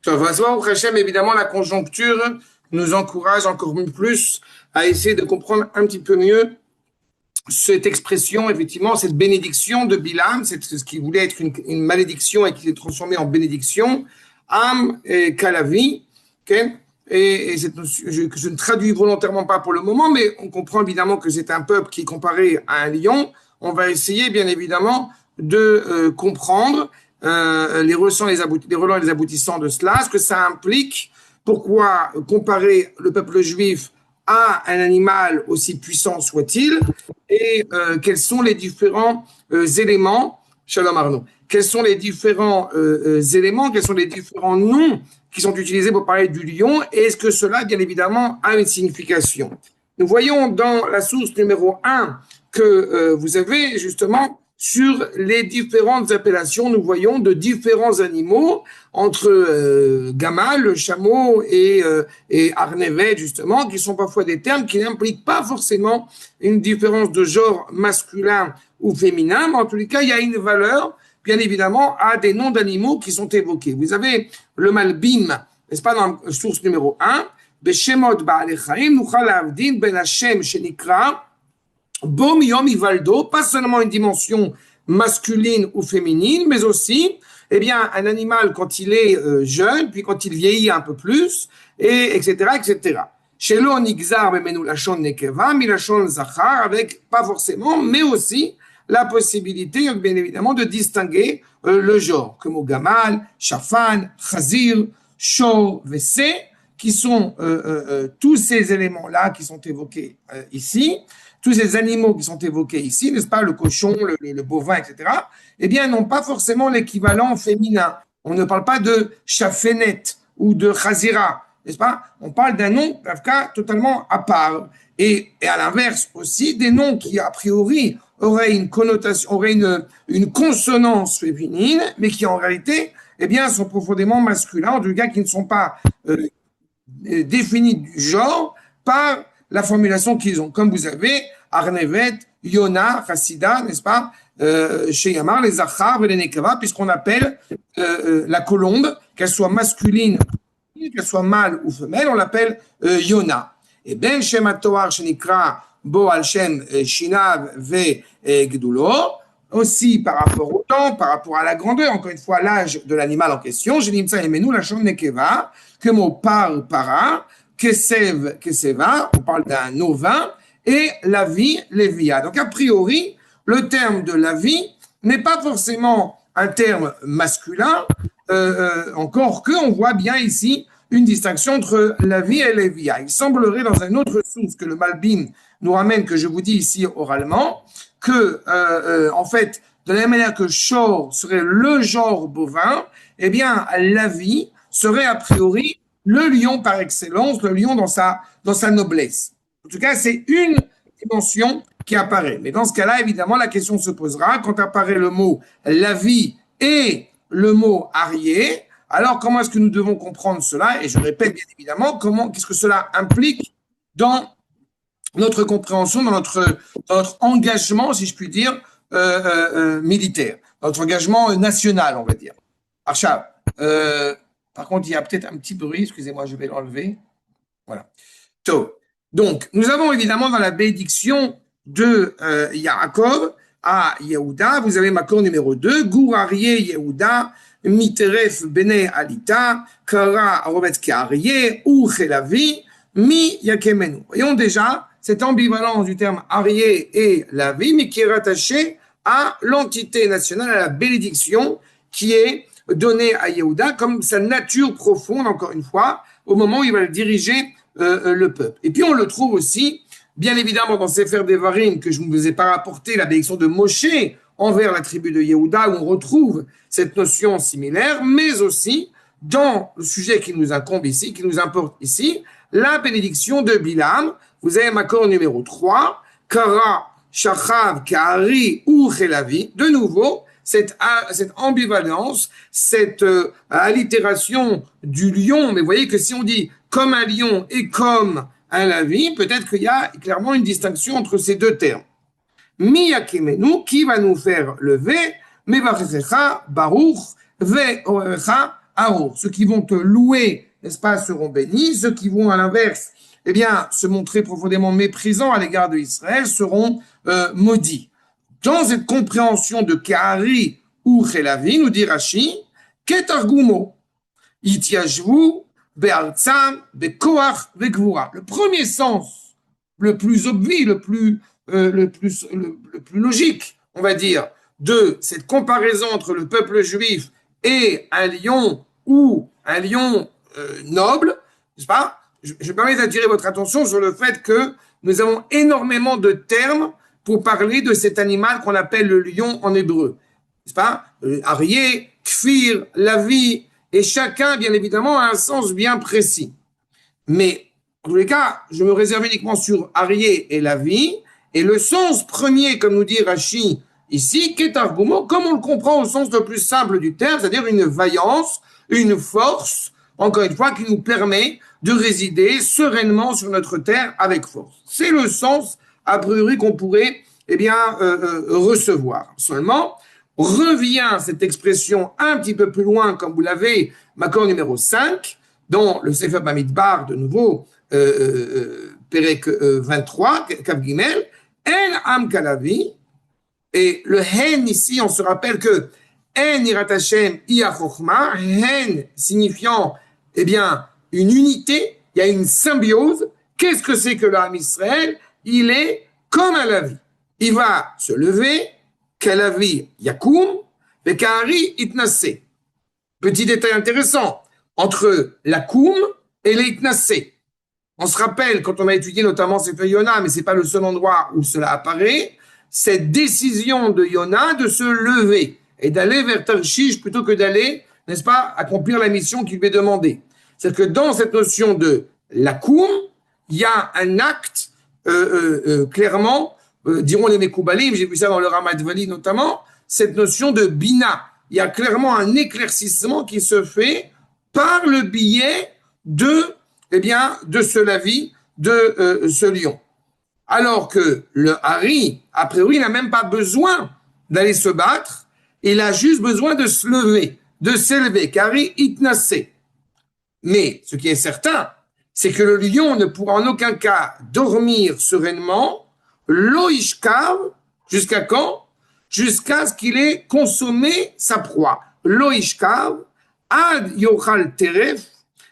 Au Hachem, évidemment, la conjoncture nous encourage encore plus à essayer de comprendre un petit peu mieux cette expression, effectivement, cette bénédiction de Bilam, c'est ce qui voulait être une malédiction et qui s'est transformé en bénédiction, Am et Kalavi, okay? Et que je ne traduis volontairement pas pour le moment, mais on comprend évidemment que c'est un peuple qui est comparé à un lion. On va essayer, bien évidemment, de comprendre les relents et les aboutissants de cela, ce que ça implique, pourquoi comparer le peuple juif à un animal aussi puissant soit-il, et quels sont les différents éléments, Shalom Arnaud, quels sont les différents éléments, quels sont les différents noms qui sont utilisés pour parler du lion, et est-ce que cela, bien évidemment, a une signification. Nous voyons dans la source numéro 1 que vous avez justement sur les différentes appellations, nous voyons de différents animaux entre gamal, le chameau et arnevet, justement, qui sont parfois des termes qui n'impliquent pas forcément une différence de genre masculin ou féminin, mais en tous les cas, il y a une valeur, bien évidemment, à des noms d'animaux qui sont évoqués. Vous avez le malbim, n'est-ce pas, dans la source numéro 1, Beshemot Ba'alei Chaim, Nuchal Lavdin Ben Hashem Shenikra, Bom Yom Ivaldo, pas seulement une dimension masculine ou féminine, mais aussi, eh bien, un animal quand il est jeune, puis quand il vieillit un peu plus, et etc., etc. Shelo Nigzar Bemenu Lashon Nekeva, Milashon Zachar, avec pas forcément, mais aussi la possibilité, bien évidemment, de distinguer le genre, comme au Gamal, Shafan, Chazir, Shor, Vese, qui sont tous ces éléments-là qui sont évoqués ici, tous ces animaux qui sont évoqués ici, n'est-ce pas, le cochon, le bovin, etc., eh bien, n'ont pas forcément l'équivalent féminin. On ne parle pas de chafenet ou de chazira, n'est-ce pas? On parle d'un nom, totalement à part. Et à l'inverse aussi, des noms qui, a priori, auraient une connotation, auraient une consonance féminine, mais qui, en réalité, eh bien, sont profondément masculins, en tout cas, qui ne sont pas définis du genre par la formulation qu'ils ont. Comme vous avez Arnevet, Yona, Chassida, n'est-ce pas, chez Yamar, les Zachar et les Nekava, puisqu'on appelle la colombe, qu'elle soit masculine, qu'elle soit mâle ou femelle, on l'appelle Yona. Et Ben Shem HaToar Shenikra Bo Al Shem Shinav Ve Gdulo, aussi par rapport au temps, par rapport à la grandeur, encore une fois, l'âge de l'animal en question, Jenimtsa Yemenu, la Shon Nekeva, que mot par para, Kesev, Keseva, on parle d'un ovin, et la vie, Lévia. Donc, a priori, le terme de la vie n'est pas forcément un terme masculin, encore qu'on voit bien ici une distinction entre la vie et Lévia. Il semblerait dans une autre source que le Malbim nous ramène, que je vous dis ici oralement, que, en fait, de la même manière que Shor serait le genre bovin, eh bien, la vie serait a priori le lion par excellence, le lion dans sa noblesse. En tout cas, c'est une dimension qui apparaît. Mais dans ce cas-là, évidemment, la question se posera quand apparaît le mot la vie et le mot arié. Alors, comment est-ce que nous devons comprendre cela? Et je répète bien évidemment, qu'est-ce que cela implique dans notre compréhension, dans notre engagement, si je puis dire, militaire, notre engagement national, on va dire. Archav, par contre, il y a peut-être un petit bruit, excusez-moi, je vais l'enlever. Voilà. Donc, nous avons évidemment dans la bénédiction de Yaakov à Yehuda, vous avez Makor numéro 2, Gourarié Yehuda, Miteref Bene Alita, Kara Rovetke Arié, ou Chelavi, Mi Yakemenu. Voyons déjà cette ambivalence du terme Arié et la vie, mais qui est rattachée à l'entité nationale, à la bénédiction qui est donnée à Yehuda comme sa nature profonde, encore une fois, au moment où il va diriger le peuple. Et puis on le trouve aussi, bien évidemment, dans Sefer Devarim, que je ne vous ai pas rapporté, la bénédiction de Moshe envers la tribu de Yehuda, où on retrouve cette notion similaire, mais aussi dans le sujet qui nous incombe ici, qui nous importe ici, la bénédiction de Bilam. Vous avez Makor numéro 3, Kara, Shachav, Kari ou Chelavi. De nouveau, cette ambivalence, cette allitération du lion, mais vous voyez que si on dit comme un lion et comme un lavi, peut-être qu'il y a clairement une distinction entre ces deux termes. Miyakemenu, qui va nous faire lever, Mevachecha, Baruch, Ve'orecha, Aour. Ceux qui vont te louer, n'est-ce pas, seront bénis. Ceux qui vont, à l'inverse, eh bien, se montrer profondément méprisants à l'égard de Israël seront maudits. Dans cette compréhension de Kehari ou Chelavi, nous dit Rashi, Ketargumo, Itiashvu, Be'artsam, Be'koach, Be'gvura. Le premier sens, le plus obvi, le plus logique, on va dire, de cette comparaison entre le peuple juif et un lion ou un lion noble, n'est-ce pas? Je me permets d'attirer votre attention sur le fait que nous avons énormément de termes pour parler de cet animal qu'on appelle le lion en hébreu, n'est-ce pas? Aryeh, Kfir, Lavi, et chacun, bien évidemment, a un sens bien précis. Mais, en tous les cas, je me réserve uniquement sur Aryeh et Lavi, et le sens premier, comme nous dit Rashi ici, Ketargumo, comme on le comprend au sens le plus simple du terme, c'est-à-dire une vaillance, une force, encore une fois, qui nous permet de résider sereinement sur notre terre avec force. C'est le sens, a priori, qu'on pourrait recevoir. Seulement, revient cette expression un petit peu plus loin, comme vous l'avez, Makor numéro 5, dans le Sefer Bamidbar, de nouveau, Perek 23, Kav Gimel, En Am Kalavi, et le Hen ici, on se rappelle que En Irat Hashem Ia Chochma, Hen signifiant, eh bien, une unité, il y a une symbiose. Qu'est-ce que c'est que l'âme Israël? Il est comme un lavi. Il va se lever, Kalavi Yakum, et Kahari Itnasse. Petit détail intéressant, entre la Koum et les Itnasse. On se rappelle, quand on a étudié notamment Sefer Yona, mais ce n'est pas le seul endroit où cela apparaît, cette décision de Yona de se lever et d'aller vers Tarshish plutôt que d'aller, n'est-ce pas, accomplir la mission qu'il lui est demandée. C'est-à-dire que dans cette notion de la Koum, il y a un acte clairement, diront les Mekoubalim, j'ai vu ça dans le Ramadvali notamment, cette notion de Bina. Il y a clairement un éclaircissement qui se fait par le biais de ce lavi, de ce lion. Alors que le Hari, a priori, n'a même pas besoin d'aller se battre, il a juste besoin de se lever, de s'élever, Kari itnassé. Mais ce qui est certain, c'est que le lion ne pourra en aucun cas dormir sereinement, loishkav, jusqu'à quand? Jusqu'à ce qu'il ait consommé sa proie. Loishkav, ad yochal teref,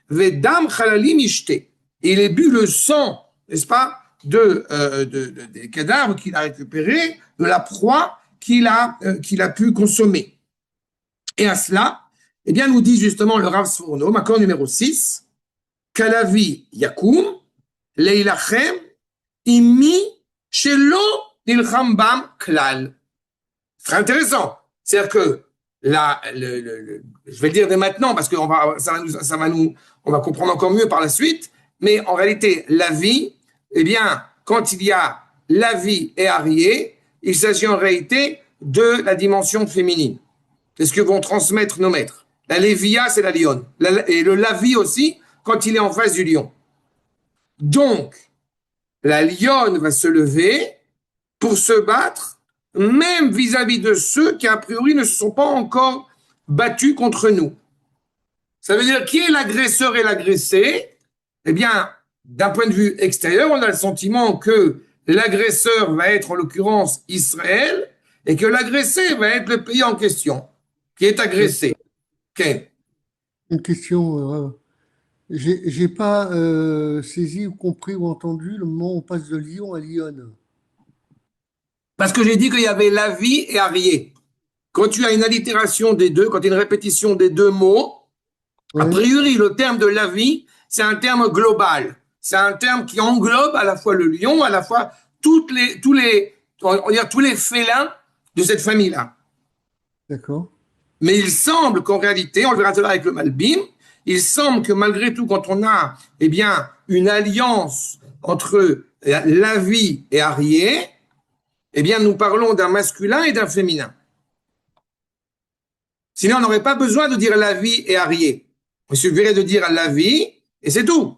vedam chalalim ishte. Il ait bu le sang, n'est-ce pas, des cadavres qu'il a récupérés, de la proie qu'il a pu consommer. Et à cela, eh bien, nous dit justement le Rav Sforno, Makor numéro 6, Kalavi Yakum, Leilachem, Imi, Shelo, Nilcham Bam, Klal. C'est très intéressant. C'est-à-dire que je vais le dire dès maintenant parce qu'on on va comprendre encore mieux par la suite. Mais en réalité, la vie, eh bien, quand il y a la vie et Arié, il s'agit en réalité de la dimension féminine. C'est ce que vont transmettre nos maîtres. La Lévia, c'est la lionne. Et le Lavi aussi, quand il est en face du lion. Donc, la lionne va se lever pour se battre, même vis-à-vis de ceux qui, a priori, ne se sont pas encore battus contre nous. Ça veut dire qui est l'agresseur et l'agressé? Eh bien, d'un point de vue extérieur, on a le sentiment que l'agresseur va être, en l'occurrence, Israël, et que l'agressé va être le pays en question, qui est agressé. Okay. Une question, j'ai pas saisi ou compris ou entendu le moment où on passe de Lyon à Lyon. Parce que j'ai dit qu'il y avait la vie et Arié. Quand tu as une allitération des deux, quand tu as une répétition des deux mots, a priori, le terme de la vie, c'est un terme global. C'est un terme qui englobe à la fois le lion, à la fois tous les félins de cette famille-là. D'accord. Mais il semble qu'en réalité, on le verra tout à l'heure avec le Malbim, il semble que malgré tout, quand on a, eh bien, une alliance entre la vie et Arié, eh bien, nous parlons d'un masculin et d'un féminin. Sinon, on n'aurait pas besoin de dire la vie et Arié. Il suffirait de dire la vie et c'est tout.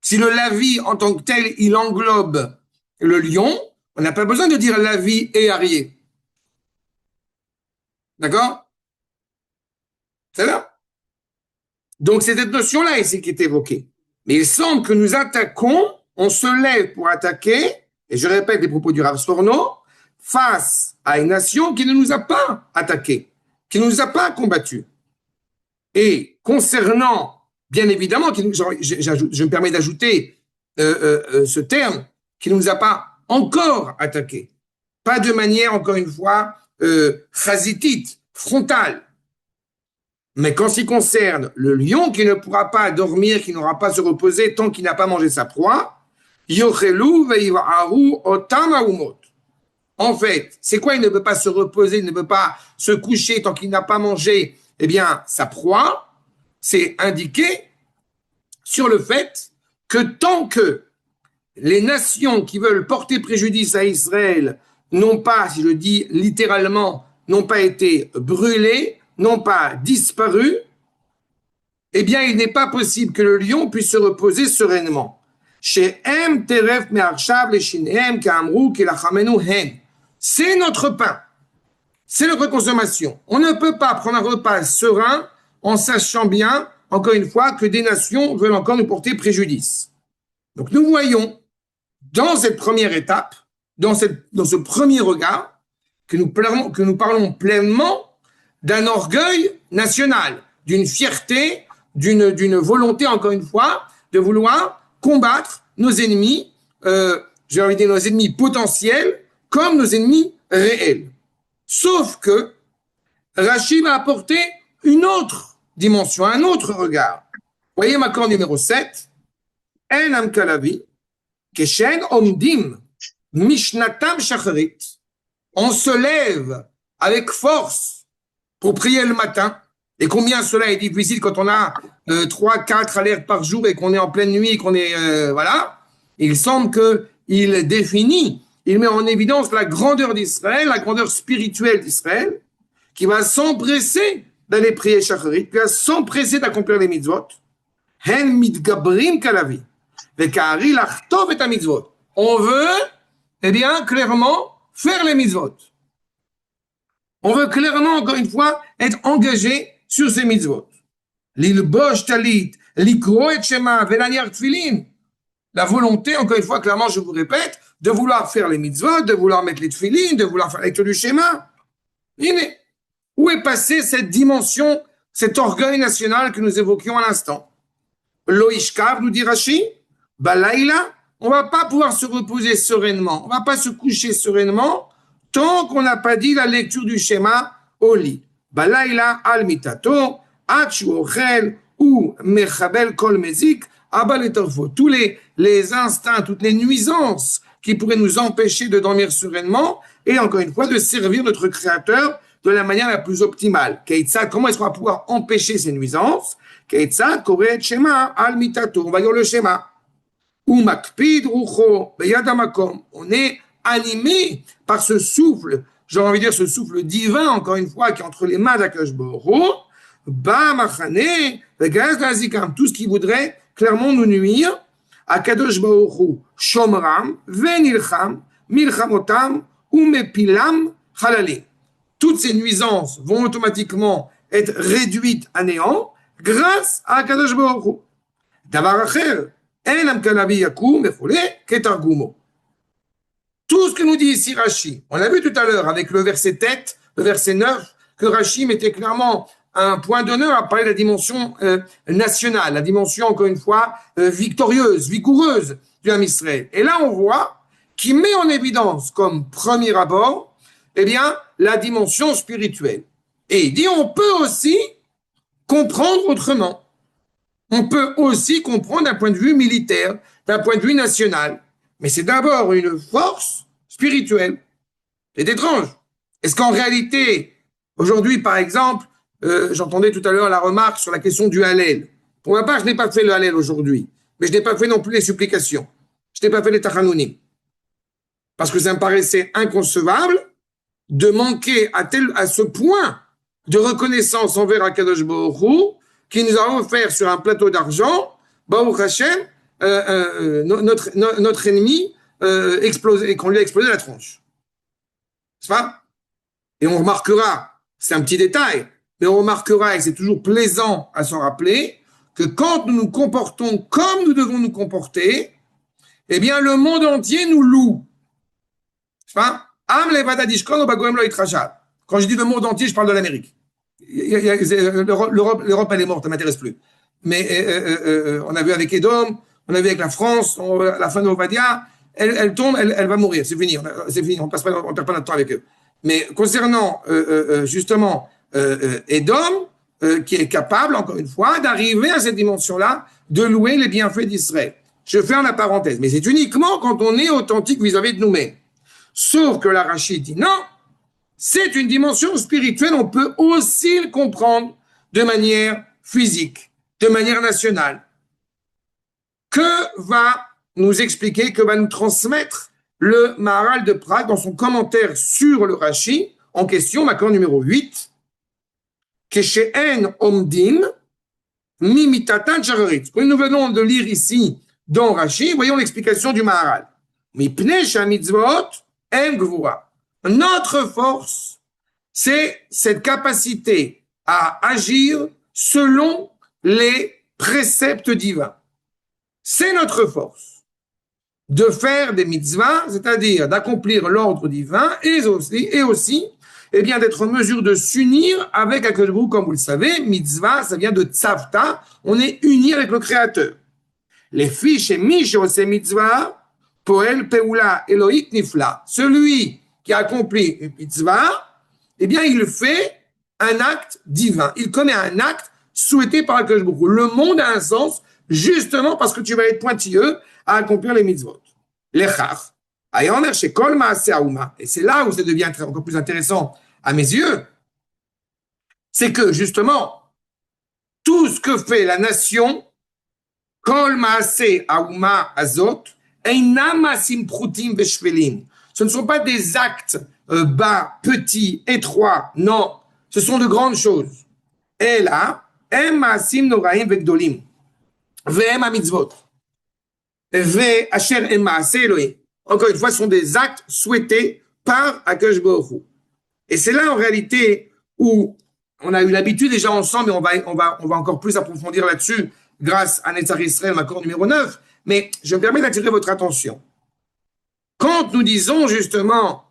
Si le la vie en tant que tel, il englobe le lion, on n'a pas besoin de dire la vie et Arié. D'accord? C'est là? Donc, c'est cette notion-là ici qui est évoquée. Mais il semble que nous attaquons, on se lève pour attaquer, et je répète les propos du Rav Sforno, face à une nation qui ne nous a pas attaqués, qui ne nous a pas combattus. Et concernant, bien évidemment, je me permets d'ajouter ce terme, qui ne nous a pas encore attaqués, pas de manière, encore une fois, chasitite, frontale. Mais qu'en ce qui concerne le lion qui ne pourra pas dormir, qui n'aura pas se reposer tant qu'il n'a pas mangé sa proie, yochelu veivaharu otam haumot. En fait, c'est quoi? Il ne peut pas se reposer, il ne peut pas se coucher tant qu'il n'a pas mangé, eh bien, sa proie. C'est indiqué sur le fait que tant que les nations qui veulent porter préjudice à Israël n'ont pas, si je dis littéralement, n'ont pas été brûlées, n'ont pas disparu, eh bien, il n'est pas possible que le lion puisse se reposer sereinement. C'est notre pain. C'est notre consommation. On ne peut pas prendre un repas serein en sachant bien, encore une fois, que des nations veulent encore nous porter préjudice. Donc nous voyons, dans cette première étape, dans ce premier regard, que nous parlons pleinement d'un orgueil national, d'une fierté, d'une volonté, encore une fois, de vouloir combattre nos ennemis, j'ai envie de dire nos ennemis potentiels, comme nos ennemis réels. Sauf que Rashi va apporter une autre dimension, un autre regard. Voyez ma corde numéro 7. En am kalavi, keshen omdim, mishnatam shacharit. On se lève avec force pour prier le matin. Et combien cela est difficile quand on a 3, 4 alertes par jour et qu'on est en pleine nuit, qu'on est... voilà. Il semble qu'il définit, il met en évidence la grandeur d'Israël, la grandeur spirituelle d'Israël, qui va s'empresser d'aller prier Shacharit, qui va s'empresser d'accomplir les mitzvot. Hen mitgabrim kalavi. Vekari lachtov et mitzvot. On veut, eh bien, clairement, faire les mitzvot. On veut clairement, encore une fois, être engagé sur ces mitzvot. L'ilbosh talit, l'ikro et shema, velaniar tfilin. La volonté, encore une fois, clairement, je vous répète, de vouloir faire les mitzvot, de vouloir mettre les tfilin, de vouloir faire la lecture du schéma. Où est passée cette dimension, cet orgueil national que nous évoquions à l'instant? Loishkav, nous dit Rashi, Balaïla, on ne va pas pouvoir se reposer sereinement, on ne va pas se coucher sereinement tant qu'on n'a pas dit la lecture du schéma au lit. Balaïla al mitato, achu ochel ou mechabel kol mezik, abal etorfo. Tous les instincts, toutes les nuisances qui pourraient nous empêcher de dormir sereinement et encore une fois de servir notre Créateur de la manière la plus optimale. Comment est-ce qu'on va pouvoir empêcher ces nuisances? On va dire le schéma. On est animé par ce souffle, j'ai envie de dire ce souffle divin, encore une fois, qui est entre les mains d'Akadosh Baruch Hu, tout ce qui voudrait clairement nous nuire. Akadosh Baruch Hu, Shomram, Venilcham, Milchamotam, Umepilam, Halali. Toutes ces nuisances vont automatiquement être réduites à néant grâce à Akadosh Baruch Hu. Davar acher, enam kanavi yakum echole ketargumo. Tout ce que nous dit ici Rashi, on l'a vu tout à l'heure avec le verset tête, le verset 9, que Rashi mettait clairement un point d'honneur à parler de la dimension nationale, la dimension, encore une fois, victorieuse, vigoureuse du Ham Israël. Et là, on voit qu'il met en évidence comme premier abord, eh bien, la dimension spirituelle. Et il dit, on peut aussi comprendre autrement. On peut aussi comprendre d'un point de vue militaire, d'un point de vue national. Mais c'est d'abord une force spirituelle. C'est étrange. Est-ce qu'en réalité, aujourd'hui, par exemple, j'entendais tout à l'heure la remarque sur la question du Hallel. Pour ma part, je n'ai pas fait le Hallel aujourd'hui, mais je n'ai pas fait non plus les supplications. Je n'ai pas fait les Tachanounim. Parce que ça me paraissait inconcevable de manquer à ce point de reconnaissance envers Akadosh Baruch Hu, qui nous a offert sur un plateau d'argent, Baruch Hashem, notre ennemi explosé, et qu'on lui a explosé la tronche. C'est pas? Et on remarquera, c'est un petit détail, mais on remarquera, et c'est toujours plaisant à s'en rappeler, que quand nous nous comportons comme nous devons nous comporter, eh bien, le monde entier nous loue. Quand je dis le monde entier, je parle de l'Amérique. L'Europe, elle est morte, elle ne m'intéresse plus. Mais on a vu avec Edom, on a vu avec la France, la fin de Ovadia, elle tombe, elle va mourir, c'est fini, on ne perd pas notre temps avec eux. Mais concernant justement Edom, qui est capable, encore une fois, d'arriver à cette dimension-là, de louer les bienfaits d'Israël. Je ferme la parenthèse, mais c'est uniquement quand on est authentique vis-à-vis de nous-mêmes. Sauf que la Rashi dit non, c'est une dimension spirituelle, on peut aussi le comprendre de manière physique, de manière nationale. Que va nous expliquer, que va nous transmettre le Maharal de Prague dans son commentaire sur le Rashi, en question, Makor numéro 8, Keshe'en omdin mimitatan chararit. Ce que nous venons de lire ici dans Rashi, voyons l'explication du Maharal. Mipnei shamitzvot en gvura. Notre force, c'est cette capacité à agir selon les préceptes divins. C'est notre force de faire des mitzvahs, c'est-à-dire d'accomplir l'ordre divin et aussi eh bien, d'être en mesure de s'unir avec Akadosh Baruch Hu, comme vous le savez. Mitzvah, ça vient de tzavta, on est uni avec le Créateur. Les fiches et miches ose mitzvah, poel peula eloït nifla. Celui qui accomplit une mitzvah, eh bien, il fait un acte divin. Il commet un acte souhaité par Akadosh Baruch Hu. Le monde a un sens, justement parce que tu vas être pointilleux à accomplir les mitzvot. L'echach, ayomer shekol maaseh haouma. Et c'est là où ça devient encore plus intéressant à mes yeux, c'est que justement, tout ce que fait la nation, kol maaseh haouma azot, einam maasim prutim veshvelim. Ce ne sont pas des actes bas, petits, étroits, non, ce sont de grandes choses. Et là, em maasim noraim vegdolim. Ve'em ha-mitzvot. Ve'asher em maaseh Elohim. Encore une fois, ce sont des actes souhaités par Akadosh Baruch Hu. Et c'est là, en réalité, où on a eu l'habitude déjà ensemble, et on va encore plus approfondir là-dessus grâce à Netzach Israël, Makor numéro 9. Mais je me permets d'attirer votre attention. Quand nous disons justement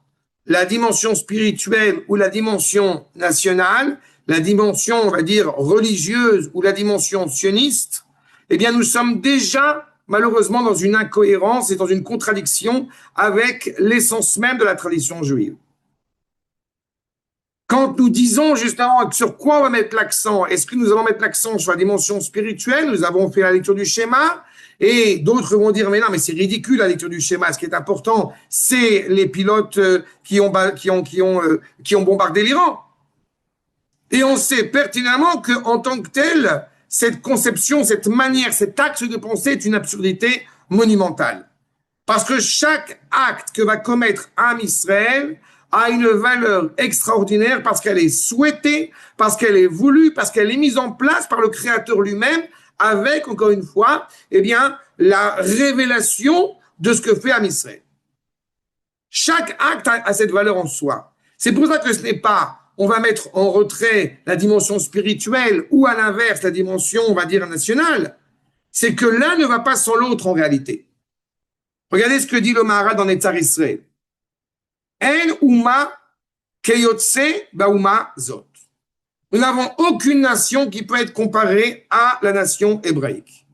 la dimension spirituelle ou la dimension nationale, la dimension, on va dire, religieuse ou la dimension sioniste, eh bien, nous sommes déjà, malheureusement, dans une incohérence et dans une contradiction avec l'essence même de la tradition juive. Quand nous disons justement sur quoi on va mettre l'accent, est-ce que nous allons mettre l'accent sur la dimension spirituelle? Nous avons fait la lecture du schéma, et d'autres vont dire, mais non, mais c'est ridicule la lecture du schéma. Ce qui est important, c'est les pilotes qui ont bombardé l'Iran. Et on sait pertinemment qu'en tant que tel, cette conception, cette manière, cet axe de pensée est une absurdité monumentale. Parce que chaque acte que va commettre Am Israël a une valeur extraordinaire parce qu'elle est souhaitée, parce qu'elle est voulue, parce qu'elle est mise en place par le Créateur lui-même avec, encore une fois, eh bien, la révélation de ce que fait Am Israël. Chaque acte a cette valeur en soi. C'est pour ça que ce n'est pas, on va mettre en retrait la dimension spirituelle ou à l'inverse la dimension, on va dire, nationale. C'est que l'un ne va pas sans l'autre en réalité. Regardez ce que dit le Maharal dans Netzach Israël. En Uma keyotse bauma zot. Nous n'avons aucune nation qui peut être comparée à la nation hébraïque.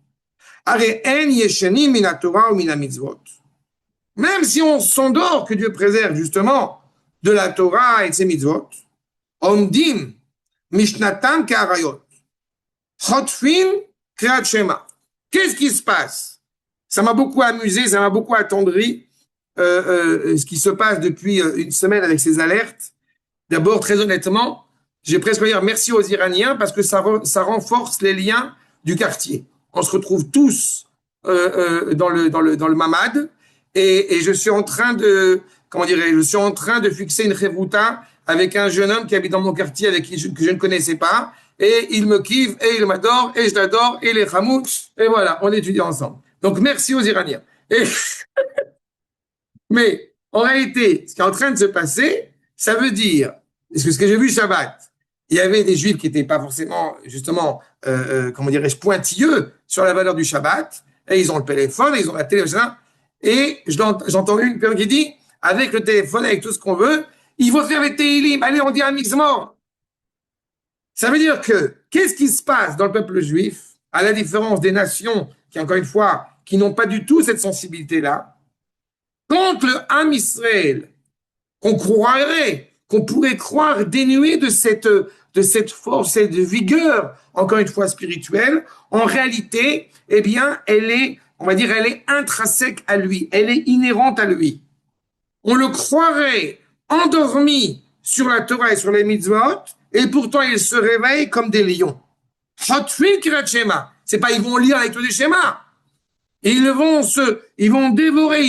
Are en yeshenim min haTorah ou min hamitzvot. Même si on s'endort, que Dieu préserve justement de la Torah et de ses mitzvot, omdim mishnatam ke'arayot, chotfin kriat shema. Qu'est-ce qui se passe? Ça m'a beaucoup amusé, ça m'a beaucoup attendri, ce qui se passe depuis une semaine avec ces alertes. D'abord, très honnêtement, j'ai presque envie de dire merci aux Iraniens parce que ça renforce les liens du quartier. On se retrouve tous dans le mamad et je suis en train de, je suis en train de fixer une chevruta avec un jeune homme qui habite dans mon quartier que je ne connaissais pas, et il me kiffe et il m'adore et je l'adore et les Hamoud, et voilà, on étudie ensemble. Donc merci aux Iraniens. Mais en réalité, ce qui est en train de se passer, ça veut dire, ce que j'ai vu Shabbat, il y avait des juifs qui n'étaient pas forcément, justement, comment dirais-je, pointilleux sur la valeur du Shabbat, et ils ont le téléphone, et ils ont la télé, etc. Et j'entends une personne qui dit, avec le téléphone, avec tout ce qu'on veut, il faut faire les Tehillim, allez, on dit un mix-mort. Ça veut dire que, qu'est-ce qui se passe dans le peuple juif, à la différence des nations qui, encore une fois, qui n'ont pas du tout cette sensibilité-là, quand le Ham Israël, qu'on croirait, qu'on pourrait croire dénué de cette force et de vigueur, encore une fois spirituelle, en réalité, eh bien, elle est, on va dire, elle est intrinsèque à lui, elle est inhérente à lui. On le croirait endormi sur la Torah et sur les mitzvot, et pourtant il se réveille comme des lions. C'est pas ils vont lire avec du schéma. Ils vont dévorer,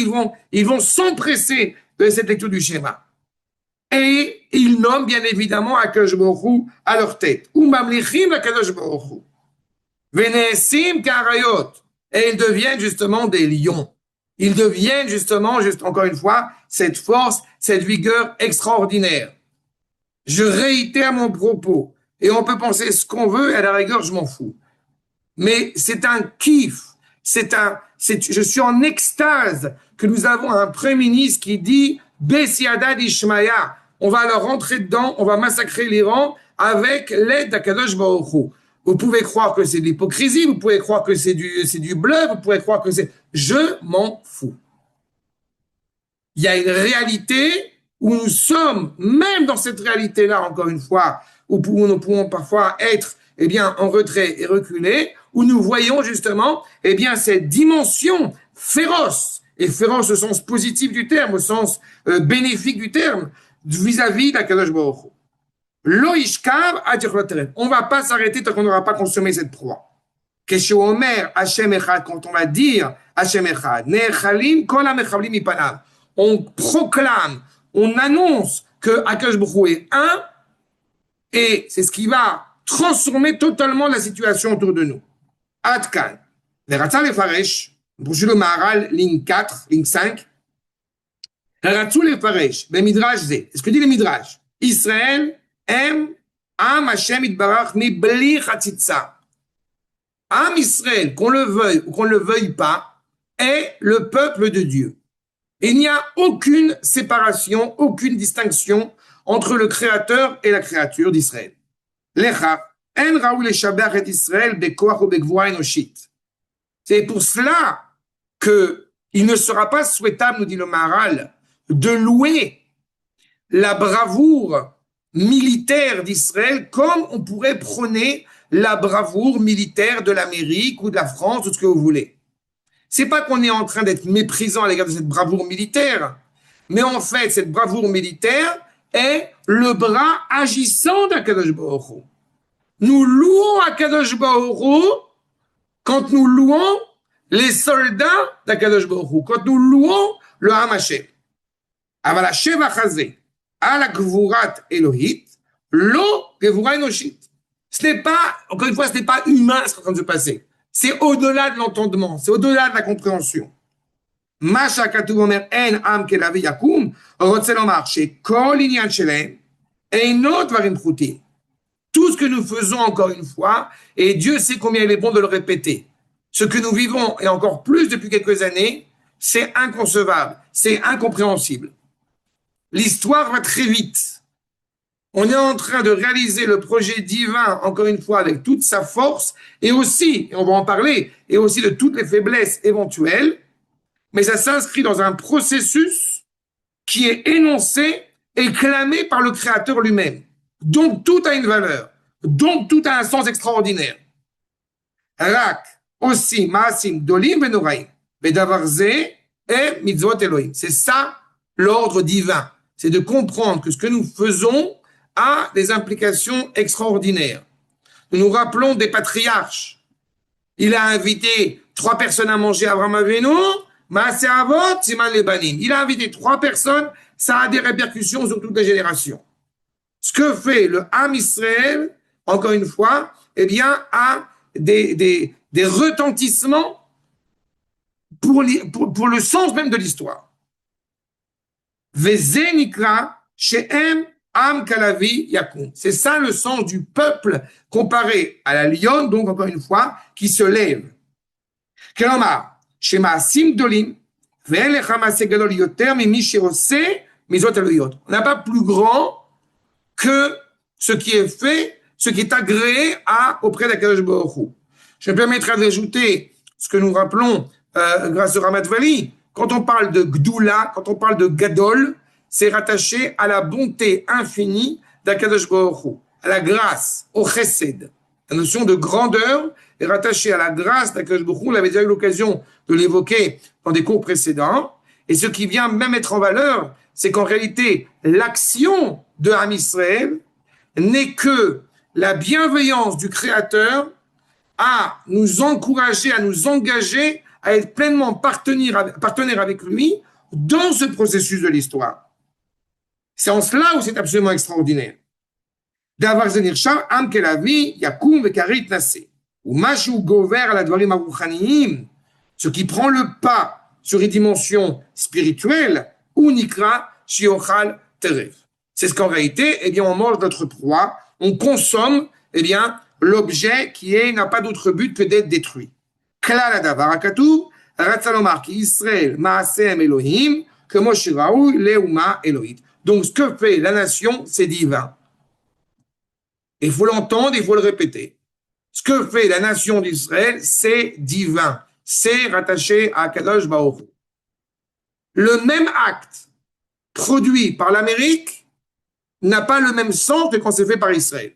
ils vont s'empresser de cette lecture du schéma. Et ils nomment bien évidemment Akadosh Baruch Hu à leur tête. Umamlichim Akadosh Baruch Hu. Venesim karayot. Et ils deviennent justement des lions. Ils deviennent justement, juste encore une fois, cette force, cette vigueur extraordinaire. Je réitère mon propos. Et on peut penser ce qu'on veut, et à la rigueur, je m'en fous. Mais c'est un kiff. Je suis en extase que nous avons un premier ministre qui dit Bessiada d'Ishmaïa. On va leur rentrer dedans, on va massacrer l'Iran avec l'aide d'Akadosh Baruch Hu. Vous pouvez croire que c'est de l'hypocrisie, vous pouvez croire que c'est du bluff, vous pouvez croire que c'est... Je m'en fous. Il y a une réalité où nous sommes, même dans cette réalité-là, encore une fois, où nous pouvons parfois être eh bien, en retrait et reculé, où nous voyons justement eh bien, cette dimension féroce, et féroce au sens positif du terme, au sens bénéfique du terme, vis-à-vis d'Akadosh Baruch Hu. Lo ishkav atir loteret. On ne va pas s'arrêter tant qu'on n'aura pas consommé cette proie. Kesho Omer Hashem Echad, quand on va dire Hashem Echad, Nechalim kol ha-mechavlim mipanav. On proclame, on annonce que Akadosh Baruch Hu est un, et c'est ce qui va transformer totalement la situation autour de nous. Adkan. Veratza lefaresh, brochure le Maharal, ligne 4, ligne 5. Veratzu lefaresh, ben midrash ze. Est-ce que dit le midrash? Israël aime Am Hashem Itbarach mibli chatzitza. Am Israël, qu'on le veuille ou qu'on ne le veuille pas, est le peuple de Dieu. Il n'y a aucune séparation, aucune distinction entre le Créateur et la créature d'Israël. Lecha, en raoul le shabach et Israël bekoach ou bekvoa enoshit. C'est pour cela que il ne sera pas souhaitable, nous dit le Maharal, de louer la bravoure militaire d'Israël comme on pourrait prôner la bravoure militaire de l'Amérique ou de la France, tout ce que vous voulez. C'est pas qu'on est en train d'être méprisant à l'égard de cette bravoure militaire, mais en fait, cette bravoure militaire est le bras agissant d'Akadosh Baruch Hu. Nous louons Akadosh Baruch Hu quand nous louons les soldats d'Akadosh Baruch Hu, quand nous louons le Ham Hashem. Aval ha-shevach hazeh al ha-gvurat Elohit, lo gevura enoshit. Ce n'est pas, encore une fois, ce n'est pas humain ce qui est en train de se passer. C'est au-delà de l'entendement, c'est au-delà de la compréhension. Masha katuv omer en am kelavi yakum, rotze lomar shekol inyan shelem eino dvarim pchutim. Tout ce que nous faisons, encore une fois, et Dieu sait combien il est bon de le répéter, ce que nous vivons, et encore plus depuis quelques années, c'est inconcevable, c'est incompréhensible. L'histoire va très vite. On est en train de réaliser le projet divin, encore une fois, avec toute sa force, et aussi, et on va en parler, et aussi de toutes les faiblesses éventuelles, mais ça s'inscrit dans un processus qui est énoncé et clamé par le Créateur lui-même. Donc tout a une valeur, donc tout a un sens extraordinaire. Rak, aussi, maasim, dolim, benoraim, bedavar ze, et mitzvot Elohim. C'est ça l'ordre divin. C'est de comprendre que ce que nous faisons a des implications extraordinaires. Nous nous rappelons des patriarches. Il a invité 3 personnes à manger à Abraham Avinu, Maaseh Avot, Siman Lebanim. Il a invité 3 personnes, ça a des répercussions sur toutes les générations. Ce que fait le Ham Israël, encore une fois, eh bien, a des retentissements pour le sens même de l'histoire. Veze nikra she'em Am Kalavi Yakum. C'est ça le sens du peuple comparé à la lionne, donc encore une fois, qui se lève. Kelomar, Shema Sim Dolim, on n'a pas plus grand que ce qui est fait, ce qui est agréé auprès d'Akadosh Baruch Hu. Je me permettrai d'ajouter ce que nous rappelons grâce au Ramat Vali. Quand on parle de Gdoula, quand on parle de Gadol, c'est rattaché à la bonté infinie d'Akadosh Baruch Hu, à la grâce, au chesed. La notion de grandeur est rattachée à la grâce d'Akadosh Baruch Hu. On avait déjà eu l'occasion de l'évoquer dans des cours précédents. Et ce qui vient même mettre en valeur, c'est qu'en réalité, l'action de Ham Israël n'est que la bienveillance du Créateur à nous encourager, à nous engager, à être pleinement partenaire avec lui dans ce processus de l'histoire. C'est en cela où c'est absolument extraordinaire. D'avoir Zenirchar, Am Kelavi, Yakum, Vekarit Nassé. Ou Mashu Gover à la Dvarim Aruchaniim, ce qui prend le pas sur une dimension spirituelle, ou Nikra, Shiochal, Terev. C'est ce qu'en réalité, eh bien, on mange notre proie, on consomme, eh bien, l'objet qui n'a pas d'autre but que d'être détruit. Klal Adavar Akatu, Ratzalomar ki Israël, Maasem Elohim, que Moshe Raoul, Leuma Elohit. Donc, ce que fait la nation, c'est divin. Il faut l'entendre, il faut le répéter. Ce que fait la nation d'Israël, c'est divin. C'est rattaché à Kadosh Baruch Hu. Le même acte produit par l'Amérique n'a pas le même sens que quand c'est fait par Israël.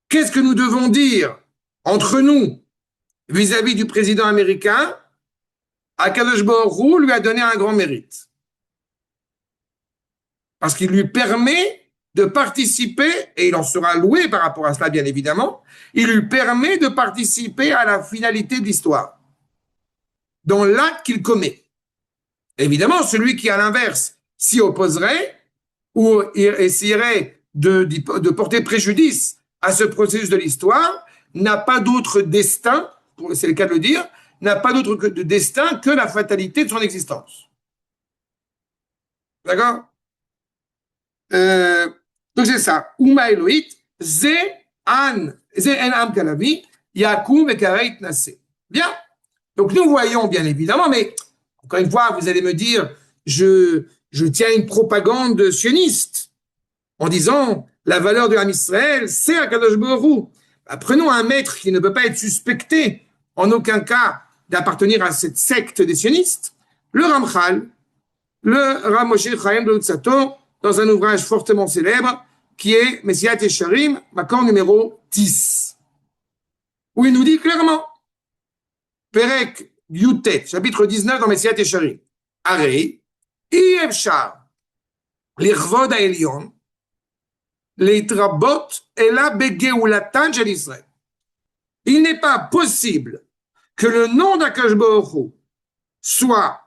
Qu'est-ce que nous devons dire entre nous vis-à-vis du président américain? Kadosh Baruch Hu lui a donné un grand mérite. Parce qu'il lui permet de participer, et il en sera loué par rapport à cela, bien évidemment, il lui permet de participer à la finalité de l'histoire, dans l'acte qu'il commet. Évidemment, celui qui, à l'inverse, s'y opposerait ou essayerait de porter préjudice à ce processus de l'histoire, n'a pas d'autre destin, c'est le cas de le dire, n'a pas d'autre destin que la fatalité de son existence. D'accord? Donc c'est ça. Uma Elohit, Ze En Am Kalavi, Yakum et Kareit Nassé. Bien. Donc nous voyons bien évidemment, mais encore une fois, vous allez me dire, je tiens une propagande sioniste en disant la valeur de Ham Israël, c'est Akadosh Baruch Hu. Prenons un maître qui ne peut pas être suspecté en aucun cas d'appartenir à cette secte des sionistes, le Ramchal, le Rav Moshe Chaim de Lutzato, dans un ouvrage fortement célèbre qui est Messiat Yesharim, Makor numéro 10, où il nous dit clairement, Perek Yutet, chapitre 19 dans Messiat Yesharim, Arei, Yevshar, l'Irvod Aelion, l'Itrabot, et la Begeulatan Shel Israël. Il n'est pas possible que le nom d'Akadosh Baruch Hu soit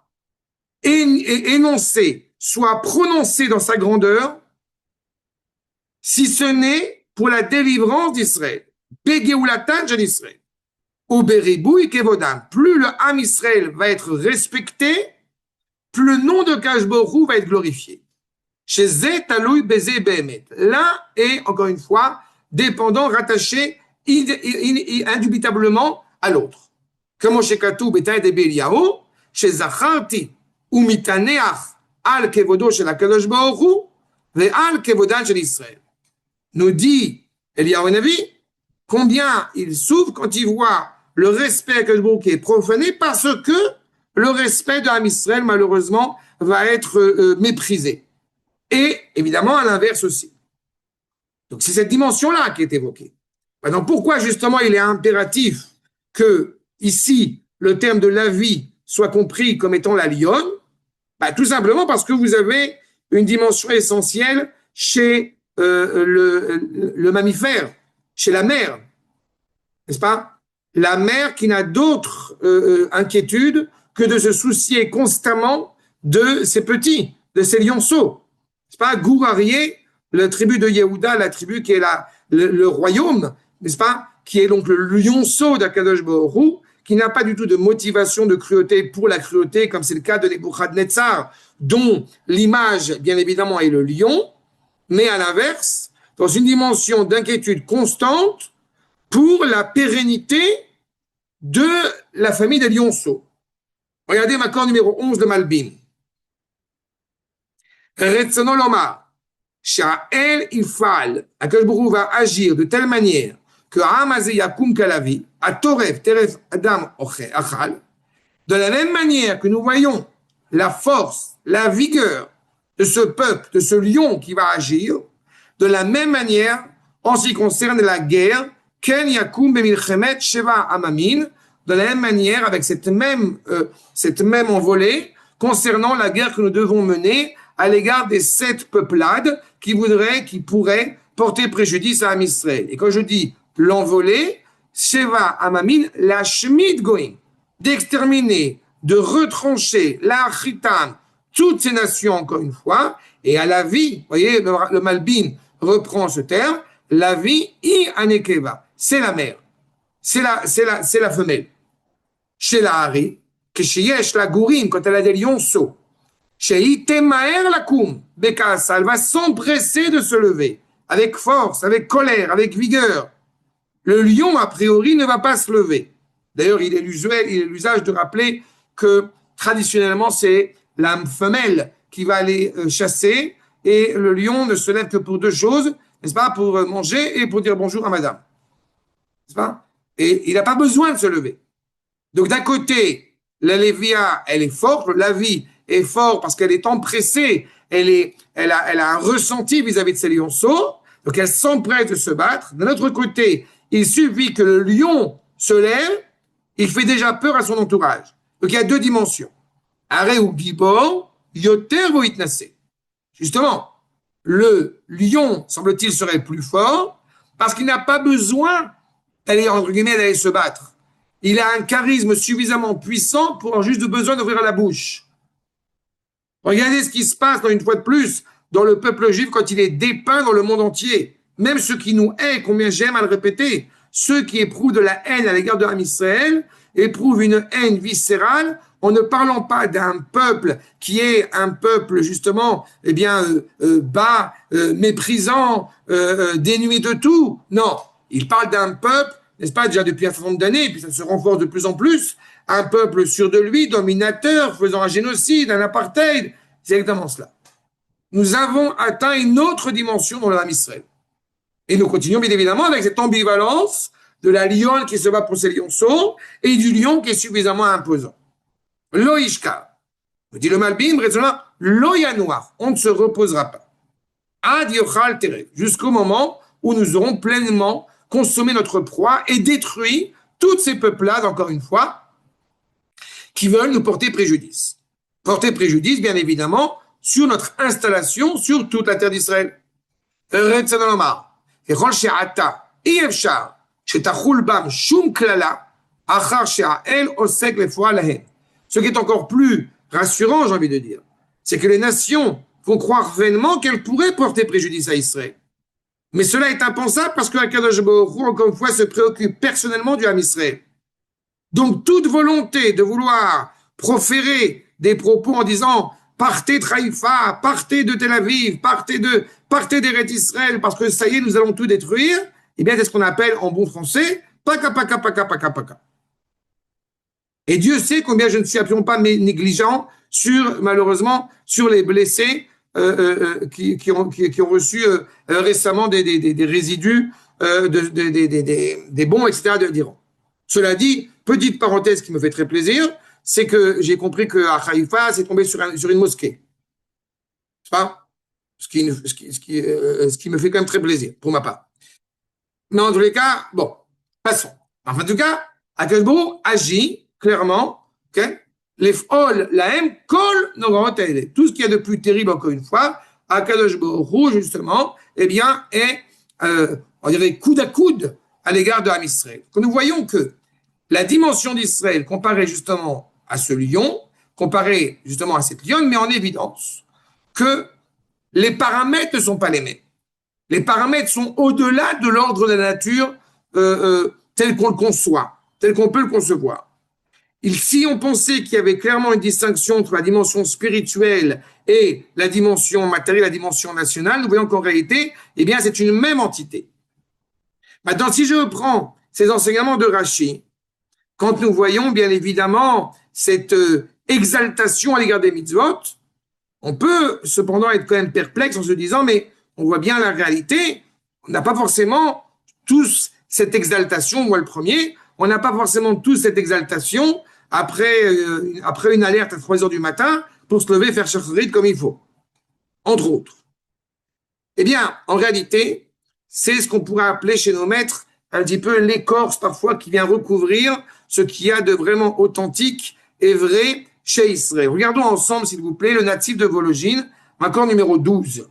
énoncé, soit prononcé dans sa grandeur, si ce n'est pour la délivrance d'Israël. Begeulatan Shel Israël. Ou Beribouy Kevodam. Plus le Ham Israël va être respecté, plus le nom de Akadosh Baruch Hu va être glorifié. Chez Zé Taloui Bezé Behemet. L'un est, encore une fois, dépendant, rattaché indubitablement à l'autre. Comme chez Katou Betaï de Beliaou, chez Zacharti ou Mitaneach al Kevodo chez la Kadosh Baruch Hu, ve al Kevodan chez Israël. Nous dit Eliyahu Navi combien il souffre quand il voit le respect que le qui est profané parce que le respect de Ham Israël, malheureusement, va être méprisé. Et évidemment, à l'inverse aussi. Donc, c'est cette dimension-là qui est évoquée. Maintenant, pourquoi justement il est impératif que, ici, le terme de la vie soit compris comme étant la lionne? Tout simplement parce que vous avez une dimension essentielle chez le mammifère, chez la mère, n'est-ce pas? La mère qui n'a d'autre inquiétude que de se soucier constamment de ses petits, de ses lionceaux. C'est pas Gourarié, la tribu de Yehuda, la tribu qui est le royaume, n'est-ce pas, qui est donc le lionceau d'Akadosh Baruch Hu, qui n'a pas du tout de motivation de cruauté pour la cruauté, comme c'est le cas de Nebuchadnezzar, dont l'image, bien évidemment, est le lion. mais à l'inverse, dans une dimension d'inquiétude constante pour la pérennité de la famille des lionceaux. Regardez l'accord numéro 11 de Malbim. Retzono lomar, Sha'el Ifal, Akadosh Baruch Hu va agir de telle manière que Ha'amazé Yakum Kalavi, Atoref Teref Adam Achal, de la même manière que nous voyons la force, la vigueur de ce peuple, de ce lion qui va agir, de la même manière, en ce qui concerne la guerre, Ken Yakum Bemilchemet Sheva Amamin, de la même manière, avec cette même envolée, concernant la guerre que nous devons mener à l'égard des 7 peuplades qui pourraient porter préjudice à Am Israël. Et quand je dis l'envolée, Sheva Amamin, la Shmid Goim, d'exterminer, de retrancher, la Achitam, toutes ces nations, encore une fois, et à la vie, vous voyez, le Malbim reprend ce terme, la vie, I Anekeva, c'est la mère, c'est la femelle. Chez la Hari, que chez Yesh, la Gourim, quand elle a des lionceaux, chez Itemaer la Koum, Bekasa, elle va s'empresser de se lever, avec force, avec colère, avec vigueur. Le lion, a priori, ne va pas se lever. D'ailleurs, il est l'usage de rappeler que traditionnellement, c'est la femelle qui va aller chasser et le lion ne se lève que pour 2 choses, n'est-ce pas, pour manger et pour dire bonjour à madame. N'est-ce pas? Et il n'a pas besoin de se lever. Donc d'un côté, la lévia, elle est forte, la vie est forte parce qu'elle est empressée, elle a un ressenti vis-à-vis de ses lionceaux, donc elle s'empresse de se battre. D'un autre côté, il suffit que le lion se lève, il fait déjà peur à son entourage. Donc il y a 2 dimensions. Are ou gibor, yoter ou itnase. Justement, le lion, semble-t-il, serait plus fort parce qu'il n'a pas besoin d'aller se battre. Il a un charisme suffisamment puissant pour avoir juste besoin d'ouvrir la bouche. Regardez ce qui se passe, une fois de plus, dans le peuple juif quand il est dépeint dans le monde entier. Même ceux qui nous haïssent, combien j'aime à le répéter, ceux qui éprouvent de la haine à l'égard de Am Israël, éprouvent une haine viscérale en ne parlant pas d'un peuple qui est un peuple justement bas, méprisant, dénué de tout. Non, il parle d'un peuple, n'est-ce pas, déjà depuis un certain nombre d'années, et puis ça se renforce de plus en plus, un peuple sûr de lui, dominateur, faisant un génocide, un apartheid. C'est exactement cela. Nous avons atteint une autre dimension dans l'Am Israël. Et nous continuons bien évidemment avec cette ambivalence de la lionne qui se bat pour ses lionceaux et du lion qui est suffisamment imposant. Loïshka, me dit le Malbim, Loïanoir, on ne se reposera pas. Ad yochal tere, jusqu'au moment où nous aurons pleinement consommé notre proie et détruit toutes ces peuples-là, encore une fois, qui veulent nous porter préjudice. Porter préjudice, bien évidemment, sur notre installation sur toute la terre d'Israël. ככל שעתה אי אפשר שתחול בם שום קללה אחר שהאל עוסק לפועל להם. Ce qui est encore plus rassurant, j'ai envie de dire, c'est que les nations vont croire vainement qu'elles pourraient porter préjudice à Israël. Mais cela est impensable parce que Akadosh Baruch Hu, encore une fois, se préoccupe personnellement du Ham Israël. Donc toute volonté de vouloir proférer des propos en disant partez de Haïfa, partez de Tel Aviv, partez d'Eretz Israël, parce que ça y est, nous allons tout détruire, eh bien, c'est ce qu'on appelle en bon français, paka, paka, paka, paka, paka. Et Dieu sait combien je ne suis absolument pas négligent malheureusement, sur les blessés qui ont reçu récemment des résidus des bombes, etc. d'Iran. Cela dit, petite parenthèse qui me fait très plaisir, c'est que j'ai compris qu'à Haïfa, c'est tombé sur une mosquée. C'est pas ce qui me fait quand même très plaisir, pour ma part. Mais en tous les cas, bon, passons. Enfin, en tout cas, Akadosh Baruch Hu agit clairement, ok? Les fol, la haine, kol, tout ce qu'il y a de plus terrible, encore une fois, Akadosh Baruch Hu, justement, eh bien, est, on dirait, coude à coude à l'égard de Am Israël. Quand nous voyons que la dimension d'Israël, comparée justement à ce lion, comparée justement à cette lionne, met en évidence que les paramètres ne sont pas les mêmes. Les paramètres sont au-delà de l'ordre de la nature tel qu'on le conçoit, tel qu'on peut le concevoir. Si on pensait qu'il y avait clairement une distinction entre la dimension spirituelle et la dimension matérielle, la dimension nationale, nous voyons qu'en réalité, eh bien, c'est une même entité. Maintenant, si je reprends ces enseignements de Rashi, quand nous voyons bien évidemment cette exaltation à l'égard des mitzvot, on peut cependant être quand même perplexe en se disant, mais on voit bien la réalité, on n'a pas forcément tous cette exaltation, moi le premier, on n'a pas forcément tous cette exaltation après une alerte à 3 heures du matin pour se lever, faire shacharit comme il faut, entre autres. Eh bien, en réalité, c'est ce qu'on pourrait appeler chez nos maîtres un petit peu l'écorce parfois qui vient recouvrir ce qu'il y a de vraiment authentique et vrai chez Israël. Regardons ensemble, s'il vous plaît, le natif de Vologine, accord numéro 12.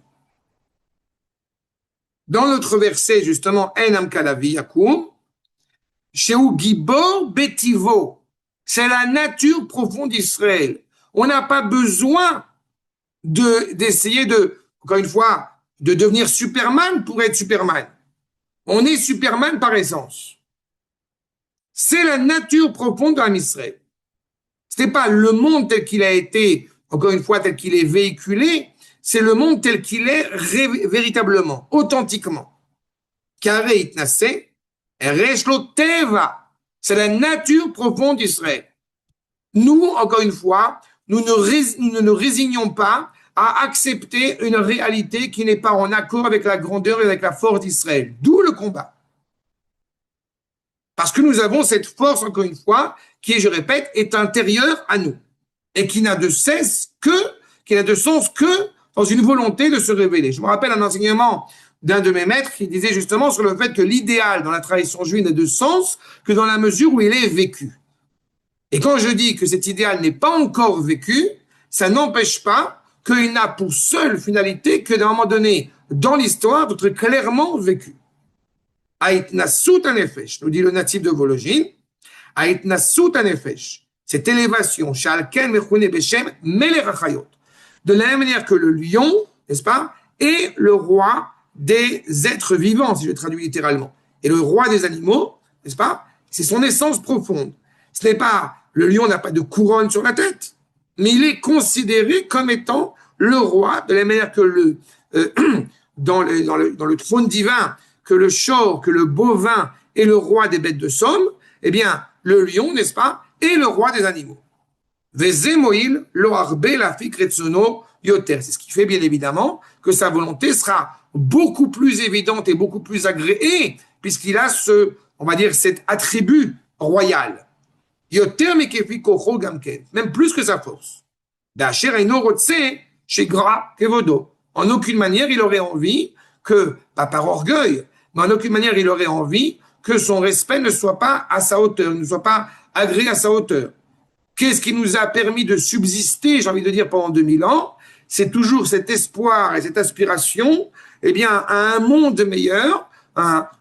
Dans notre verset, justement, Enam Kalavi Yakum, Sheu Gibor Betivo, c'est la nature profonde d'Israël. On n'a pas besoin d'essayer encore une fois, de devenir Superman pour être Superman. On est Superman par essence. C'est la nature profonde de Israël. Ce n'est pas le monde tel qu'il a été, encore une fois, tel qu'il est véhiculé, c'est le monde tel qu'il est véritablement, authentiquement. Carré itnase, teva. C'est la nature profonde d'Israël. Nous, encore une fois, nous ne nous résignons pas à accepter une réalité qui n'est pas en accord avec la grandeur et avec la force d'Israël. D'où le combat. Parce que nous avons cette force, encore une fois, qui, je répète, est intérieure à nous. Et qui n'a de sens que dans une volonté de se révéler. Je me rappelle un enseignement d'un de mes maîtres qui disait justement sur le fait que l'idéal dans la tradition juive n'a de sens que dans la mesure où il est vécu. Et quand je dis que cet idéal n'est pas encore vécu, ça n'empêche pas qu'il n'a pour seule finalité que d'un moment donné, dans l'histoire, d'être clairement vécu. Aitnasut anefesh, nous dit le natif de Vologine, Aitnasut anefesh, cette élévation, Shalken mechune beshem melech hachayot, de la même manière que le lion, n'est-ce pas, est le roi des êtres vivants, si je traduis littéralement, et le roi des animaux, n'est-ce pas, c'est son essence profonde. Ce n'est pas, le lion n'a pas de couronne sur la tête, mais il est considéré comme étant le roi, de la même manière que dans le trône divin, que le chor, que le bovin est le roi des bêtes de somme, eh bien, le lion, n'est-ce pas, est le roi des animaux. Vezemoil lo arbe la fikretsono yoter. C'est ce qui fait bien évidemment que sa volonté sera beaucoup plus évidente et beaucoup plus agréée, puisqu'il a on va dire, cet attribut royal. Yoter mekefi kocho gamken, même plus que sa force. D'acher eino rotse shegra kevodo. En aucune manière il aurait envie que, pas par orgueil, mais en aucune manière il aurait envie que son respect ne soit pas à sa hauteur, ne soit pas agréé à sa hauteur. Qu'est-ce qui nous a permis de subsister, j'ai envie de dire, pendant 2000 ans? C'est toujours cet espoir et cette aspiration, eh bien, à un monde meilleur,